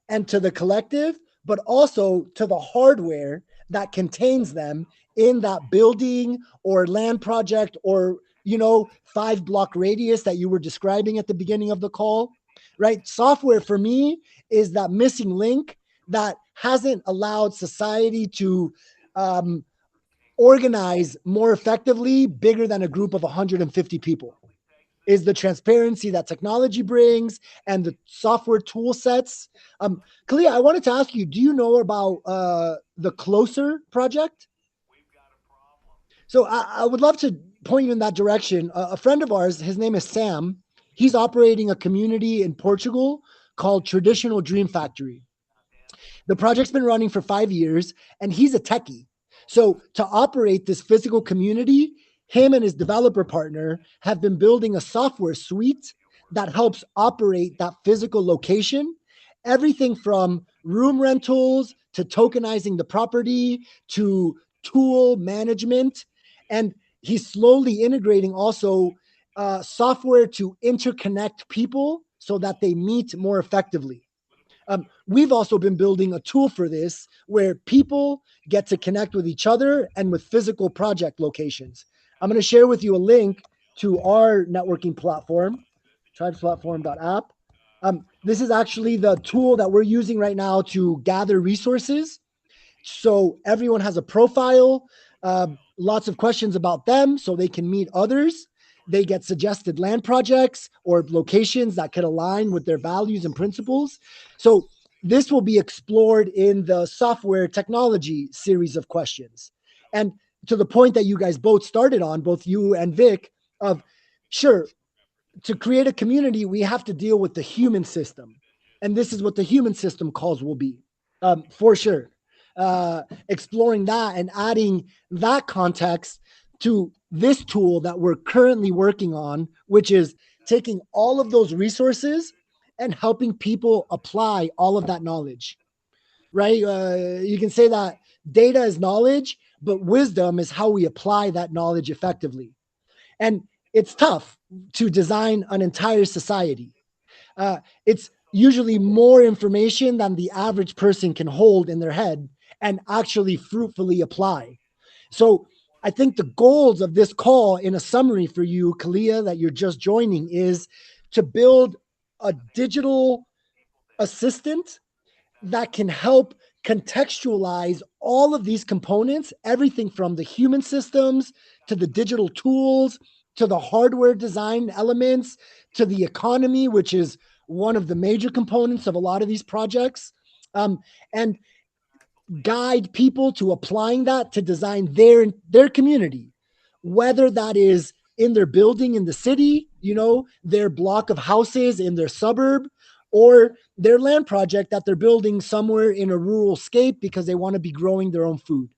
and to the collective, but also to the hardware that contains them in that building or land project or 5-block radius that you were describing at the beginning of the call, right? Software for me is that missing link that hasn't allowed society to organize more effectively, bigger than a group of 150 people. Is the transparency that technology brings and the software tool sets. Kalia, I wanted to ask you, do you know about the Closer project? So I would love to point you in that direction. A friend of ours, his name is Sam. He's operating a community in Portugal called Traditional Dream Factory. The project's been running for 5 years, and he's a techie. So to operate this physical community, him and his developer partner have been building a software suite that helps operate that physical location. Everything from room rentals to tokenizing the property to tool management. And he's slowly integrating also software to interconnect people so that they meet more effectively. We've also been building a tool for this where people get to connect with each other and with physical project locations. I'm going to share with you a link to our networking platform, tribesplatform.app. This is actually the tool that we're using right now to gather resources. So everyone has a profile, lots of questions about them so they can meet others. They get suggested land projects or locations that could align with their values and principles. So this will be explored in the software technology series of questions. And to the point that you guys both started on, both you and Vic, of sure, to create a community, we have to deal with the human system. And this is what the human system calls will be, for sure. Exploring that and adding that context to this tool that we're currently working on, which is taking all of those resources and helping people apply all of that knowledge, right? You can say that data is knowledge, but wisdom is how we apply that knowledge effectively. And it's tough to design an entire society. It's usually more information than the average person can hold in their head and actually fruitfully apply. So I think the goals of this call, in a summary for you, Kalia, that you're just joining, is to build a digital assistant that can help contextualize all of these components, everything from the human systems to the digital tools to the hardware design elements to the economy, which is one of the major components of a lot of these projects, and guide people to applying that to design their community, whether that is in their building in the city, their block of houses in their suburb, or their land project that they're building somewhere in a rural scape because they want to be growing their own food.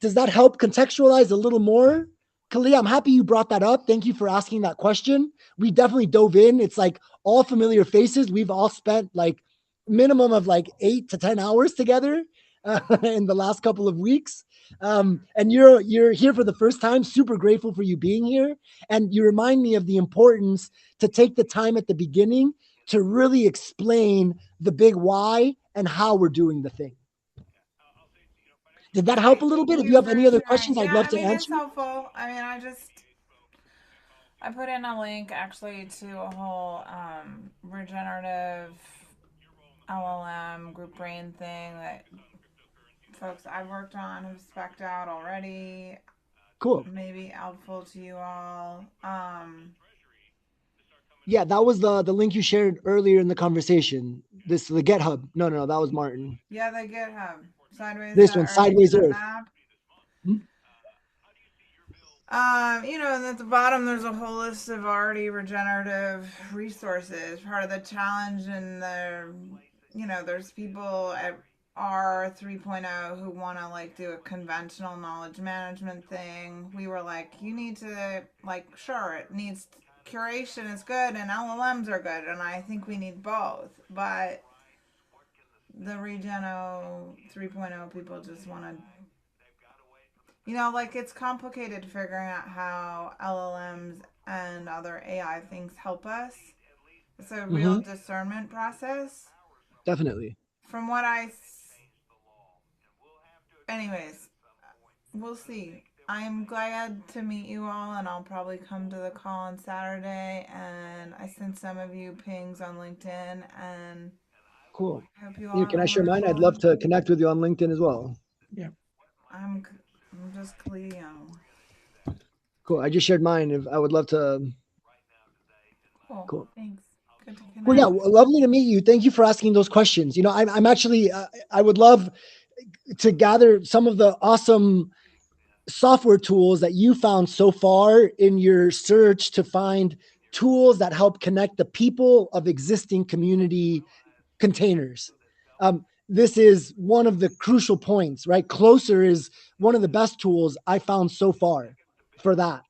Does that help contextualize a little more? Kalia, I'm happy you brought that up. Thank you for asking that question. We definitely dove in. It's like all familiar faces. We've all spent like minimum of like 8 to 10 hours together in the last couple of weeks. And you're here for the first time. Super grateful for you being here. And you remind me of the importance to take the time at the beginning to really explain the big why and how we're doing the thing. Did that help a little bit? If you have any other questions, I'd love to answer. It's helpful. I put in a link actually to a whole regenerative LLM group brain thing that folks I've worked on have spec'd out already. Cool. Maybe helpful to you all. Yeah, that was the link you shared earlier in the conversation. The GitHub. No, that was Martin. Yeah, the GitHub. Sideways. This one, Sideways Earth. And at the bottom there's a whole list of already regenerative resources. Part of the challenge and there's people at R 3.0 who want to like do a conventional knowledge management thing. We were like, you need to sure, it needs curation is good and LLMs are good, and I think we need both. But the Regeno 3.0 people just want to, it's complicated figuring out how LLMs and other AI things help us. It's a real discernment process. Definitely. From what anyways, we'll see. I'm glad to meet you all, and I'll probably come to the call on Saturday. And I sent some of you pings on LinkedIn, and cool. Hope you all can I share mine? I'd love to connect with you on LinkedIn as well. Yeah. I'm just Cleo. Cool. I just shared mine. If I would love to. Cool. Thanks. Good to connect. Well, yeah, lovely to meet you. Thank you for asking those questions. You know, I'm actually, I would love to gather some of the awesome software tools that you found so far in your search to find tools that help connect the people of existing community containers. This is one of the crucial points, right? Closer is one of the best tools I found so far for that.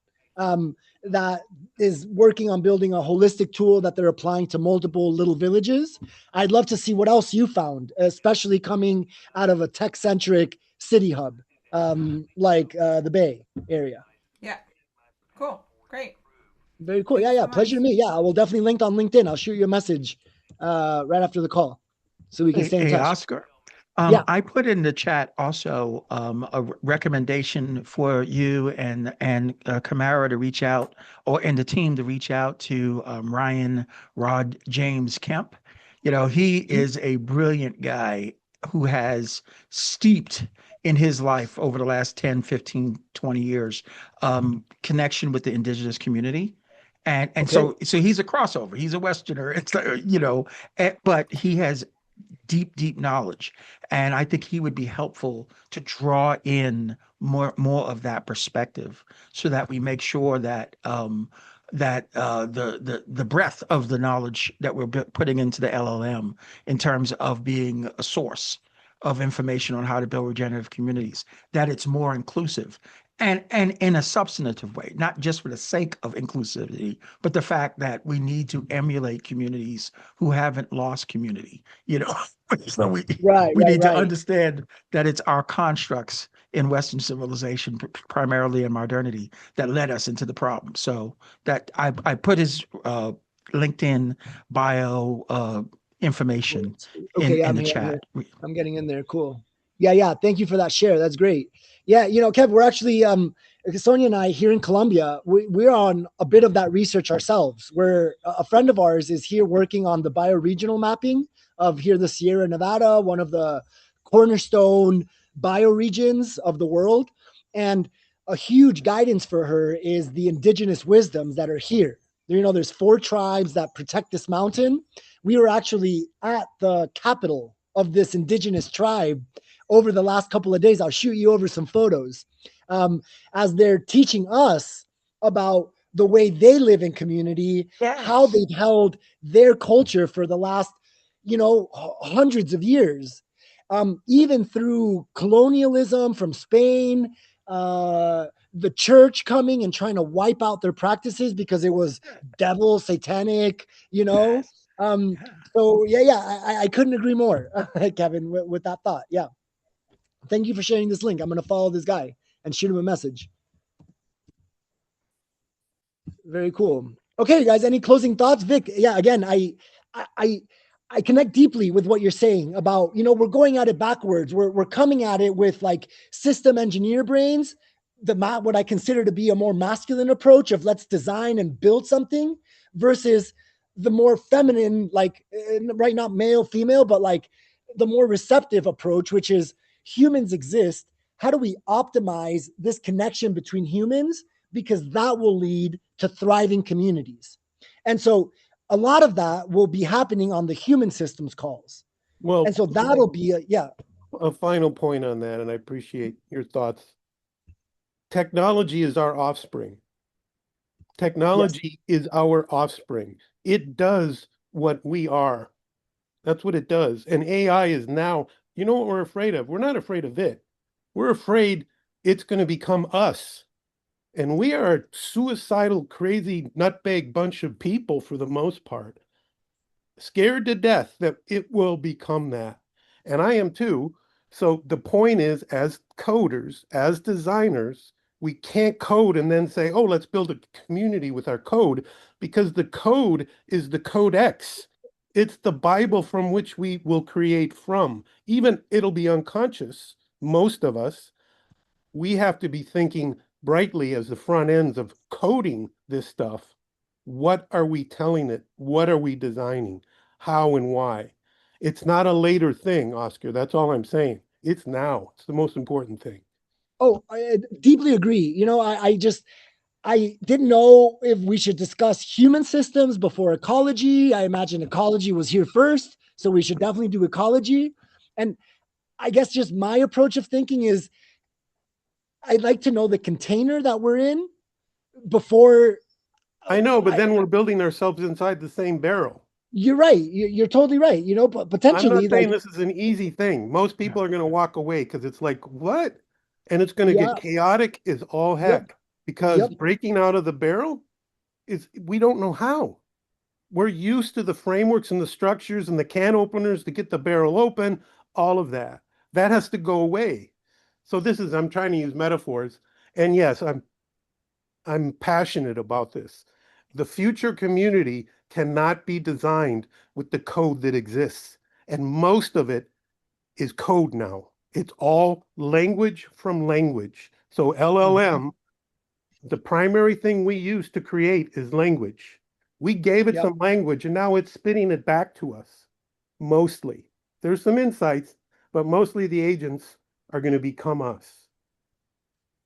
That is working on building a holistic tool that they're applying to multiple little villages. I'd love to see what else you found, especially coming out of a tech-centric city hub like the Bay Area. Yeah. Cool. Great. Very cool. Thanks Yeah. so Pleasure to much. meet. Yeah, I will definitely link on LinkedIn. I'll shoot you a message right after the call so we can stay in touch. Oscar. Yeah. I put in the chat also a recommendation for you and Kamara to reach out, or and the team to reach out to Ryan Rod James Kemp. You know, he is a brilliant guy who has steeped in his life over the last 10, 15, 20 years connection with the indigenous community. And Okay. so he's a crossover. He's a Westerner. It's you know, but he has deep knowledge, and I think he would be helpful to draw in more of that perspective, so that we make sure that the breadth of the knowledge that we're putting into the LLM in terms of being a source of information on how to build regenerative communities, that it's more inclusive and in a substantive way, not just for the sake of inclusivity, but the fact that we need to emulate communities who haven't lost community, you know. So Right. we need to understand that it's our constructs in Western civilization, primarily in modernity, that led us into the problem. So that I put his LinkedIn bio information Okay. Yeah, in the chat. I'm getting in there. Cool. Yeah. Thank you for that share. That's great. Yeah, you know, Kev, we're actually Sonia and I here in Colombia, we're on a bit of that research ourselves. Where a friend of ours is here working on the bioregional mapping of here the Sierra Nevada, one of the cornerstone bioregions of the world. And a huge guidance for her is the indigenous wisdoms that are here. You know, there's 4 tribes that protect this mountain. We were actually at the capital of this indigenous tribe over the last couple of days. I'll shoot you over some photos as they're teaching us about the way they live in community, how they've held their culture for the last, you know, hundreds of years, even through colonialism from Spain, the church coming and trying to wipe out their practices because it was devil satanic, you know. So I couldn't agree more, Kevin, with that thought. Yeah. Thank you for sharing this link. I'm going to follow this guy and shoot him a message. Very cool. Okay, guys, any closing thoughts? Vic, yeah, again, I connect deeply with what you're saying about, you know, we're going at it backwards. We're coming at it with like system engineer brains, what I consider to be a more masculine approach of let's design and build something, versus the more feminine, like right, not male, female, but like the more receptive approach, which is humans exist. How do we optimize this connection between humans? Because that will lead to thriving communities. And so a lot of that will be happening on the human systems calls. Well, and so that'll be a final point on that, and I appreciate your thoughts. Technology is our offspring. Technology is our offspring. It does what we are. That's what it does. And AI is now, you know what we're afraid of? We're not afraid of it. We're afraid it's going to become us. And we are a suicidal, crazy, nutbag bunch of people for the most part, scared to death that it will become that. And I am too. So the point is, as coders, as designers, we can't code and then say, oh, let's build a community with our code, because the code is the codex. It's the Bible from which we will create from. Even it'll be unconscious, most of us. We have to be thinking brightly as the front ends of coding this stuff. What are we telling it? What are we designing? How and why? It's not a later thing, Oscar. That's all I'm saying. It's now. It's the most important thing. Oh, I deeply agree. I didn't know if we should discuss human systems before ecology. I imagine ecology was here first, so we should definitely do ecology. And I guess just my approach of thinking is I'd like to know the container that we're in before. I know, but then we're building ourselves inside the same barrel. You're right. You're totally right. But I'm potentially, not saying this is an easy thing. Most people are going to walk away because it's like, what? And it's going to yeah, get chaotic as all yep, heck because yep. breaking out of the barrel we don't know how. We're used to the frameworks and the structures and the can openers to get the barrel open, all of that. That has to go away. So I'm trying to use metaphors. And yes, I'm passionate about this. The future community cannot be designed with the code that exists. And most of it is code now. It's all language from language. So LLM, the primary thing we use to create is language. We gave it Yep. some language and now it's spitting it back to us, mostly. There's some insights, but mostly the agents are going to become us.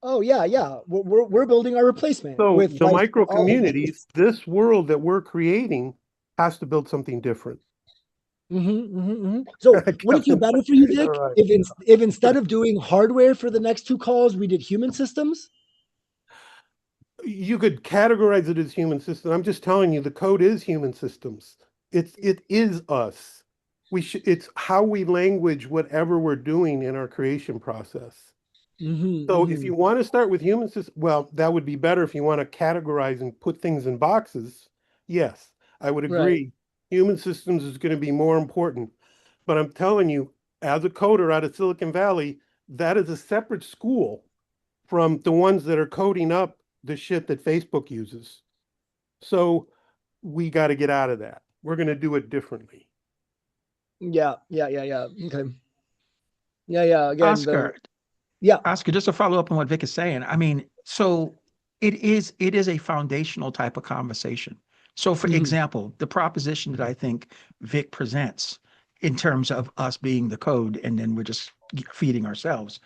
Oh yeah. We're building our replacement So with the like micro all of communities, this world that we're creating has to build something different. So would it feel better for you, All Vic, right. if instead of doing hardware for the next two calls, we did human systems? You could categorize it as human system. I'm just telling you, the code is human systems. It is us. It's how we language whatever we're doing in our creation process. So if you want to start with human systems, well, that would be better if you want to categorize and put things in boxes. Yes, I would Right. agree. Human systems is going to be more important. But I'm telling you, as a coder out of Silicon Valley, that is a separate school from the ones that are coding up the shit that Facebook uses. So we got to get out of that. We're going to do it differently. Yeah. Okay. Yeah. Again, Oscar, yeah. Oscar, just to follow up on what Vic is saying, I mean, so it is a foundational type of conversation. So, for example, the proposition that I think Vic presents in terms of us being the code and then we're just feeding ourselves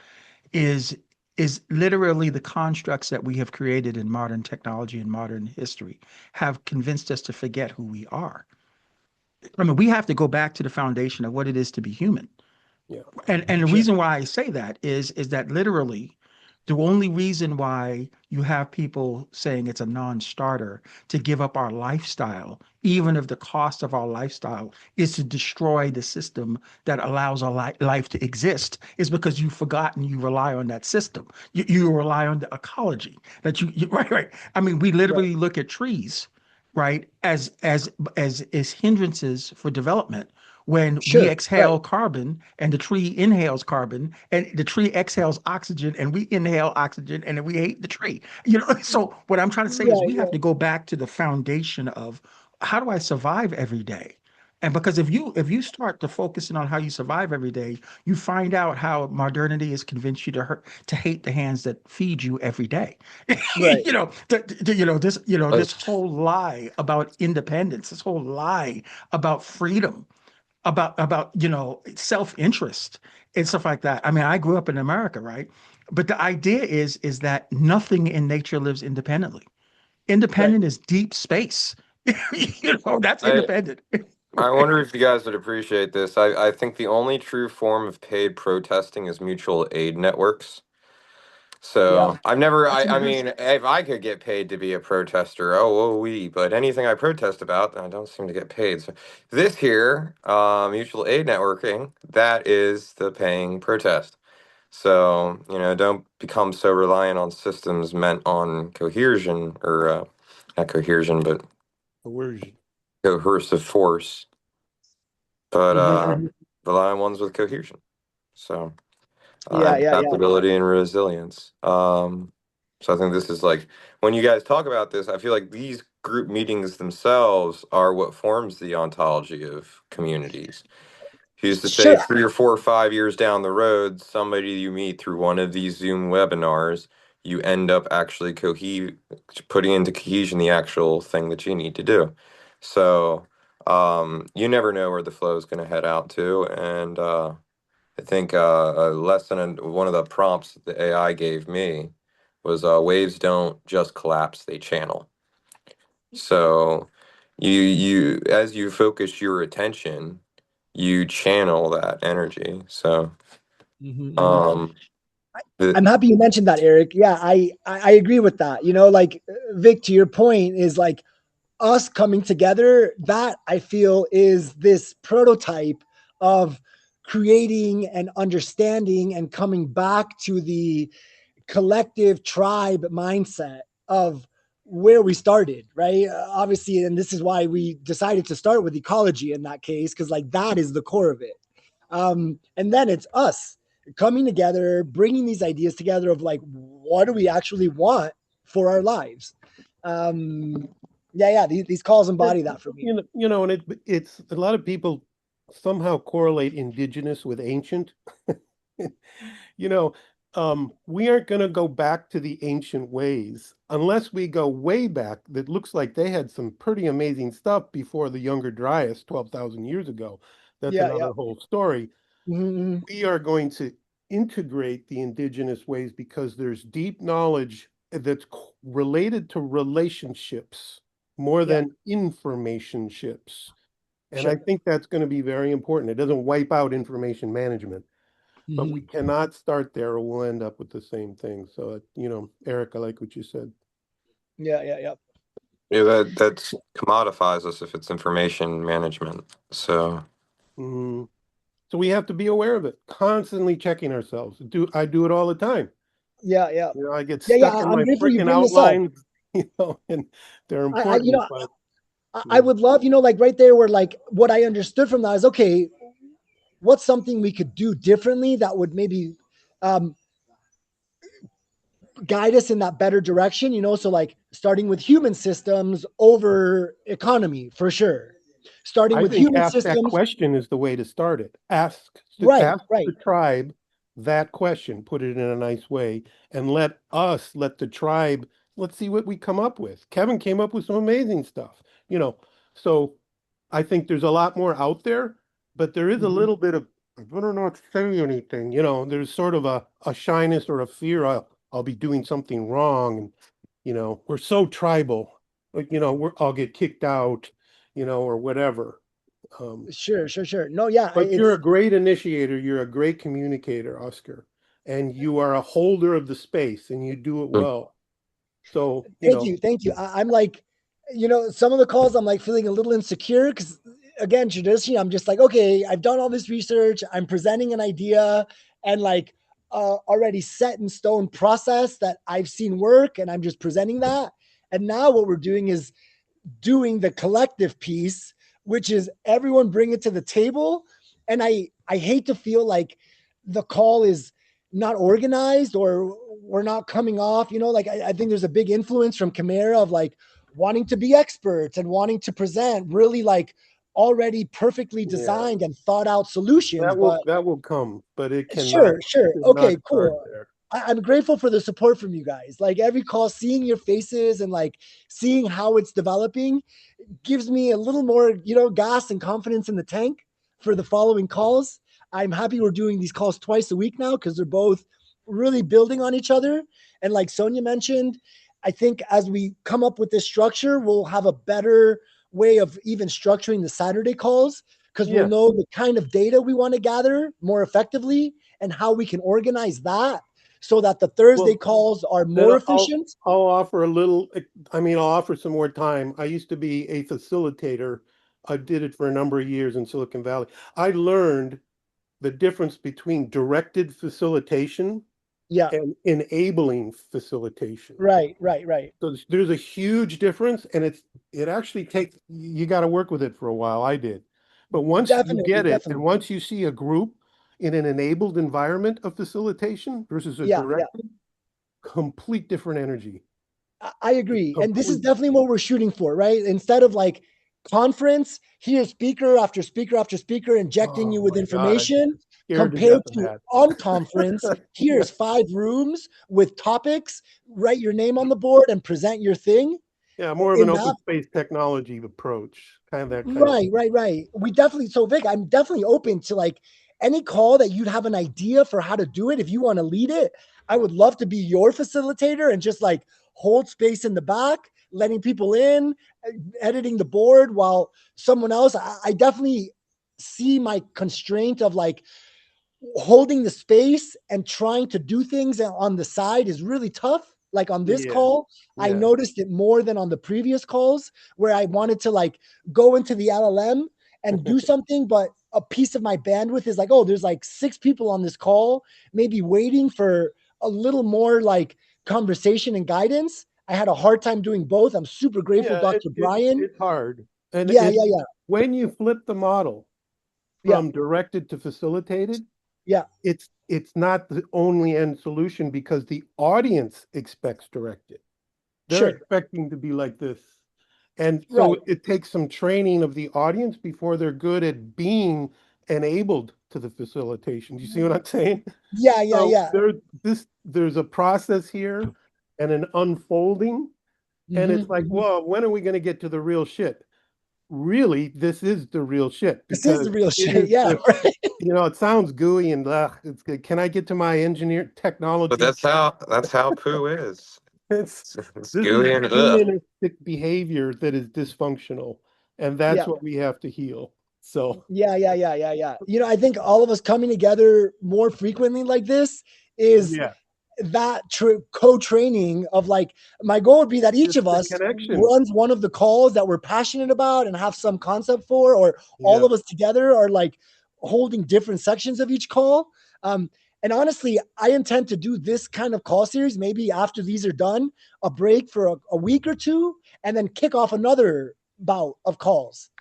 is is literally the constructs that we have created in modern technology and modern history have convinced us to forget who we are. I mean, we have to go back to the foundation of what it is to be human. Yeah. And the reason why I say that is that literally the only reason why you have people saying it's a non-starter to give up our lifestyle, even if the cost of our lifestyle is to destroy the system that allows our life to exist, is because you've forgotten you rely on that system. You rely on the ecology that right. I mean, we literally look at trees, right, as hindrances for development when we Sure. exhale carbon and the tree inhales carbon and the tree exhales oxygen and we inhale oxygen and then we hate the tree. So what I'm trying to say is we have to go back to the foundation of how do I survive every day? And because if you start to focusing on how you survive every day, you find out how modernity has convinced you to hate the hands that feed you every day. Right. This whole lie about independence, this whole lie about freedom, about self-interest and stuff like that. I mean, I grew up in America, right? But the idea is that nothing in nature lives independently. Independent is deep space. That's I independent. I wonder if you guys would appreciate this. I think the only true form of paid protesting is mutual aid networks. Yeah. So I've never, That's I mean, if I could get paid to be a protester, but anything I protest about, I don't seem to get paid. So this here, mutual aid networking, that is the paying protest. So, don't become so reliant on systems meant on cohesion or not cohesion, but Coercion. coercive force, but Mhm. rely on ones with cohesion. So. Yeah. Adaptability and resilience. So I think this is like when you guys talk about this, I feel like these group meetings themselves are what forms the ontology of communities. If you used to say Sure. 3 or 4 or 5 years down the road, somebody you meet through one of these Zoom webinars, you end up actually putting into cohesion the actual thing that you need to do. So you never know where the flow is going to head out to, and I think one of the prompts that the AI gave me was waves don't just collapse, they channel. So you as you focus your attention, you channel that energy. So um I'm happy you mentioned that, Eric. Yeah, I agree with that. You know, like Vic, to your point, is like us coming together. That I feel is this prototype of creating and understanding and coming back to the collective tribe mindset of where we started, right? Obviously, and this is why we decided to start with ecology in that case, because like that is the core of it. And then it's us coming together, bringing these ideas together of like, what do we actually want for our lives? Yeah, these calls embody that for me. And it's a lot of people somehow correlate indigenous with ancient. You know, we aren't going to go back to the ancient ways unless we go way back. That looks like they had some pretty amazing stuff before the Younger Dryas 12,000 years ago. That's Yeah. another whole story. Mm-hmm. We are going to integrate the indigenous ways because there's deep knowledge that's related to relationships more than information ships. And I Sure. think that's going to be very important. It doesn't wipe out information management, but we cannot start there or we'll end up with the same thing. So, Eric, I like what you said. Yeah. yeah, that's commodifies us if it's information management. So Mhm. So we have to be aware of it, constantly checking ourselves. I do it all the time. Yeah. I get Yeah. stuck in I'm my grateful you freaking bring this up. outlines, and they're I important, but I would love, like right there where like what I understood from that is okay, what's something we could do differently that would maybe um, guide us in that better direction, So like starting with human systems over economy for sure. Starting I with think human ask that systems. question is the way to start it. Ask Right. the tribe that question, put it in a nice way, and let the tribe, let's see what we come up with. Kevin came up with some amazing stuff, So I think there's a lot more out there, but there is a little bit of, I better not say anything, there's sort of a shyness or a fear. I'll be doing something wrong. And, we're so tribal, like, I'll get kicked out, or whatever. Sure. No, yeah, But you're a great initiator. You're a great communicator, Oscar, and you are a holder of the space and you do it well. So, Thank you. I'm like, some of the calls I'm like feeling a little insecure because again, traditionally, I'm just like, okay, I've done all this research, I'm presenting an idea and like already set in stone process that I've seen work and I'm just presenting that. And now what we're doing is doing the collective piece, which is everyone bring it to the table. And I hate to feel like the call is not organized or we're not coming off, like I think there's a big influence from Chimera of like wanting to be experts and wanting to present really like already perfectly designed and thought out solutions. But that will come, but it sure. Okay, cannot start cool. there. I'm grateful for the support from you guys. Like every call, seeing your faces and like seeing how it's developing gives me a little more, gas and confidence in the tank for the following calls. I'm happy we're doing these calls twice a week now because they're both really building on each other. And like Sonia mentioned, I think as we come up with this structure, we'll have a better way of even structuring the Saturday calls because we'll know the kind of data we want to gather more effectively and how we can organize that so that the Thursday calls are more efficient. I'll offer I'll offer some more time. I used to be a facilitator. I did it for a number of years in Silicon Valley. I learned the difference between directed facilitation and enabling facilitation. Right. So there's a huge difference, and it actually takes, you got to work with it for a while. I did. But once you get it, and once you see a group in an enabled environment of facilitation versus a directed, complete different energy. I agree. And this is definitely what we're shooting for, right? Instead of like conference, here's speaker after speaker after speaker injecting you with information, compared to on conference, here's 5 rooms with topics, write your name on the board and present your thing. Yeah, more of an open space technology approach, kind of that kind of Right. We definitely, so Vic, I'm definitely open to like any call that you'd have an idea for how to do it, if you want to lead it, I would love to be your facilitator and just like hold space in the back, letting people in, editing the board while someone else. I definitely see my constraint of like holding the space and trying to do things on the side is really tough. Like on this call, I noticed it more than on the previous calls where I wanted to like go into the LLM and do something, but a piece of my bandwidth is like, oh, there's like 6 people on this call, maybe waiting for a little more like conversation and guidance. I had a hard time doing both. I'm super grateful, Dr. Brian. It's hard. And Yeah. when you flip the model from directed to facilitated, it's not the only end solution because the audience expects directed. They're expecting to be like this. And so it takes some training of the audience before they're good at being enabled to the facilitation. Do you see what I'm saying? Yeah. There's a process here and an unfolding. And it's like, well, when are we going to get to the real shit? Really, this is the real shit. This is the real shit. Yeah. It sounds gooey and it's good. Can I get to my engineer technology? But that's how poo is. It's gooey and humanistic behavior that is dysfunctional, and that's what we have to heal. So yeah. I think all of us coming together more frequently like this is that co-training of like, my goal would be that each of us runs one of the calls that we're passionate about and have some concept for, or all of us together are like holding different sections of each call. And honestly, I intend to do this kind of call series, maybe after these are done, a break for a week or two, and then kick off another bout of calls.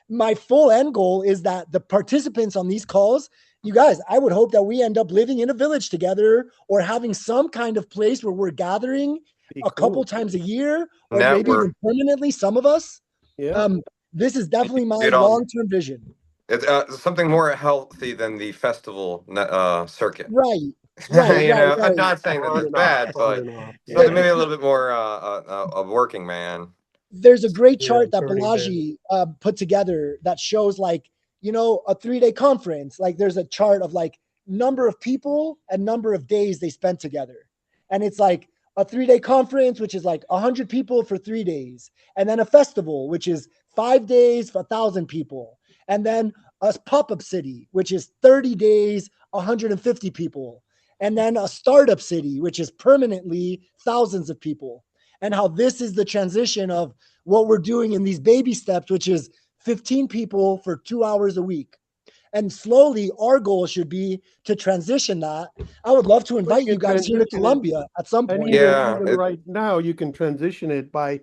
My full end goal is that the participants on these calls, you guys, I would hope that we end up living in a village together or having some kind of place where we're gathering a couple times a year, or maybe even permanently, some of us. This is definitely my long-term vision. It's something more healthy than the festival circuit. Right. I'm not saying that it's bad, but something maybe a little bit more a working man. There's a great chart that Balaji put together that shows like, a 3-day conference. Like there's a chart of like number of people and number of days they spent together. And it's like a 3-day conference, which is like 100 people for 3 days. And then a festival, which is 5 days for 1,000 people. And then a pop-up city, which is 30 days, 150 people. And then a startup city, which is permanently thousands of people. And how this is the transition of what we're doing in these baby steps, which is 15 people for 2 hours a week. And slowly our goal should be to transition that. I would love to invite you guys here to Colombia at some point. Even right now, you can transition it by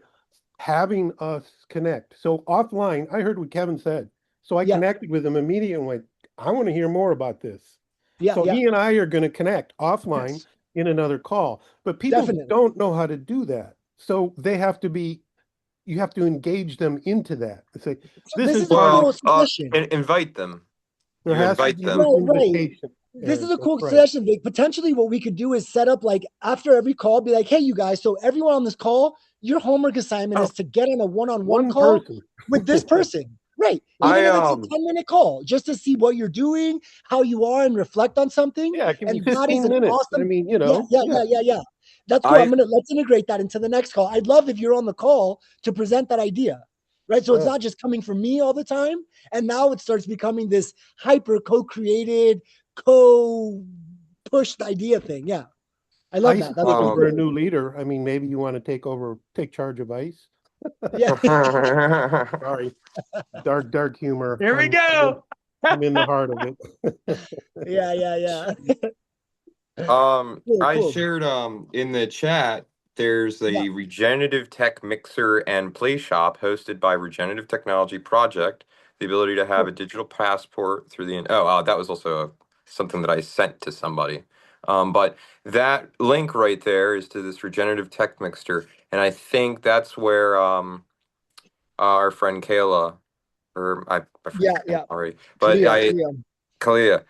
having us connect. So offline, I heard what Kevin said. So I connected with him immediately and went, I want to hear more about this. So he and I are going to connect offline in another call. But people don't know how to do that. So they have to be, you have to engage them into that. It's like, this is a cool suggestion. Invite them. There has to be an invitation. This is a cool suggestion, Vic. Potentially what we could do is set up like after every call, be like, hey, you guys, so everyone on this call, your homework assignment is to get on a one-on-one call with this person. Right. Even if it's a 10-minute call, just to see what you're doing, how you are, and reflect on something. Yeah, it can be and 15 minutes. Awesome, I mean, Yeah. That's cool. Let's integrate that into the next call. I'd love if you're on the call to present that idea. Right. So it's not just coming from me all the time. And now it starts becoming this hyper co-created, co-pushed idea thing. Yeah. I love that. That's for a new leader. I mean, maybe you want to take charge of ICE. Yeah. Sorry. Dark humor. Here we go. I'm in the heart of it. Yeah. Cool. I shared in the chat, there's the Regenerative Tech Mixer and Play Shop hosted by Regenerative Technology Project. The ability to have a digital passport through the that was also something that I sent to somebody. But that link right there is to this Regenerative Tech Mixer, and I think that's where our friend Kayla, or I forget her name already, but Kalia.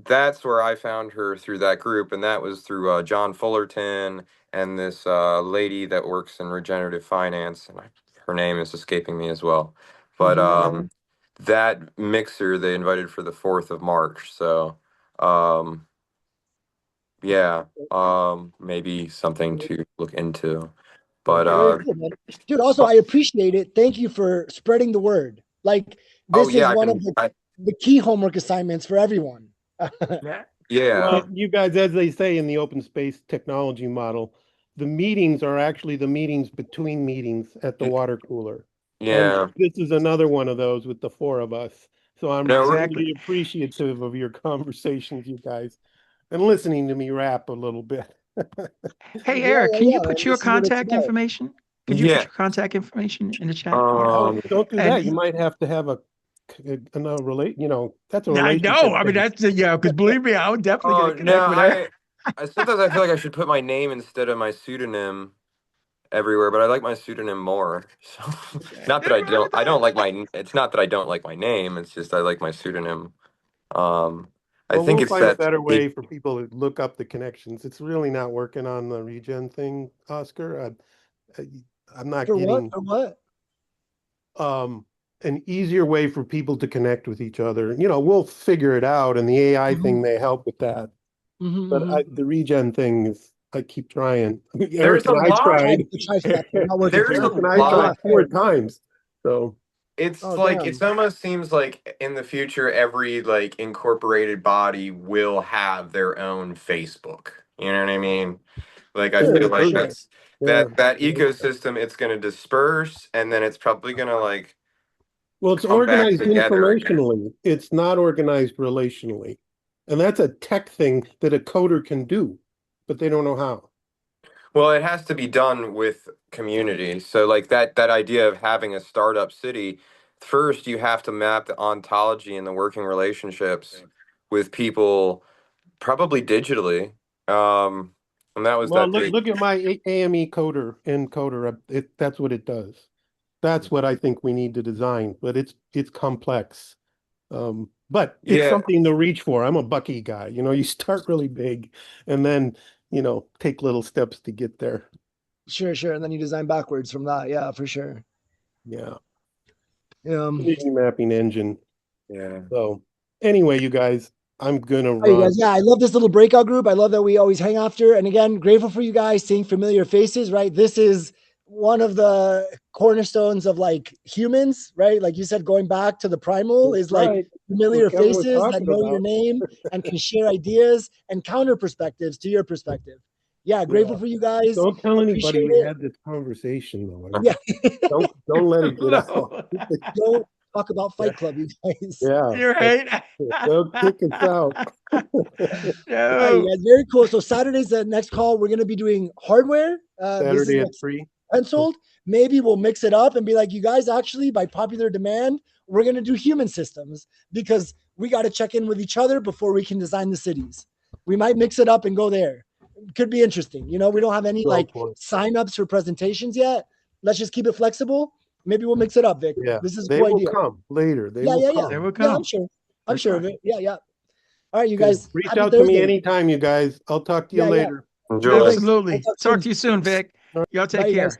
That's where I found her through that group, and that was through John Fullerton and this lady that works in regenerative finance, and her name is escaping me as well. But that mixer they invited for the 4th of March. So, yeah, maybe something to look into. But Very cool, man. Dude, also I appreciate it. Thank you for spreading the word. Like this is one of the key homework assignments for everyone. Yeah. Well, you guys, as they say in the open space technology model, the meetings are actually the meetings between meetings at the water cooler. Yeah. And this is another one of those with the 4 of us. So I'm really appreciative of your conversations, you guys, and listening to me rap a little bit. Hey, Eric, can you put your contact information? Could you put your contact information in the chat? Don't do that. You might have to have a that's a relationship. I know. I mean, that's because believe me, I would definitely get a connect with Eric. Sometimes I feel like I should put my name instead of my pseudonym everywhere, but I like my pseudonym more. So not that I don't like my. It's not that I don't like my name. It's just I like my pseudonym. I think we'll it's find a better way for people to look up the connections. It's really not working on the Regen thing, Oscar. I'm not getting an easier way for people to connect with each other. We'll figure it out, and the AI thing may help with that. But the Regen thing is, I keep trying. Eric and I tried. There's a Eric and I tried 4 times. So it's it almost seems like in the future every like incorporated body will have their own Facebook. You know what I mean? Like I feel like that's that ecosystem. It's going to disperse, and then it's probably going to like. Well, it's organized informationally. It's not organized relationally. And that's a tech thing that a coder can do, but they don't know how. Well, it has to be done with community. So like that idea of having a startup city, first you have to map the ontology and the working relationships with people, probably digitally. And that was look at my AME coder encoder. That's what it does. That's what I think we need to design, but it's complex. But it's something to reach for. I'm a Bucky guy. You start really big and then, take little steps to get there. Sure. And then you design backwards from that. Yeah, for sure. Yeah. Mapping engine. Yeah. So anyway, you guys, I'm gonna run. You guys, yeah, I love this little breakout group. I love that we always hang after. And again, grateful for you guys seeing familiar faces, right? This is one of the cornerstones of like humans, right? Like you said, going back to the primal is like familiar faces that know your name and can share ideas and counter perspectives to your perspective. Yeah, grateful for you guys. Don't tell anybody we had this conversation though. Yeah. don't let it get out. Don't talk about Fight Club, you guys. Yeah. You're right. Don't kick us out. All right, you guys, very cool. So Saturday's the next call. We're going to be doing hardware. Saturday at 3. Penciled. Maybe we'll mix it up and be like, you guys, actually, by popular demand, we're going to do human systems because we got to check in with each other before we can design the cities. We might mix it up and go there. Could be interesting. We don't have any signups for presentations yet. Let's just keep it flexible. Maybe we'll mix it up, Vic. Yeah, this is they will come later. They will come. They will come. Yeah, I'm sure of it. Yeah. All right, you guys. Reach out to me anytime, you guys. I'll talk to you later. Enjoy. Absolutely. Talk to you soon, Vic. Y'all take care.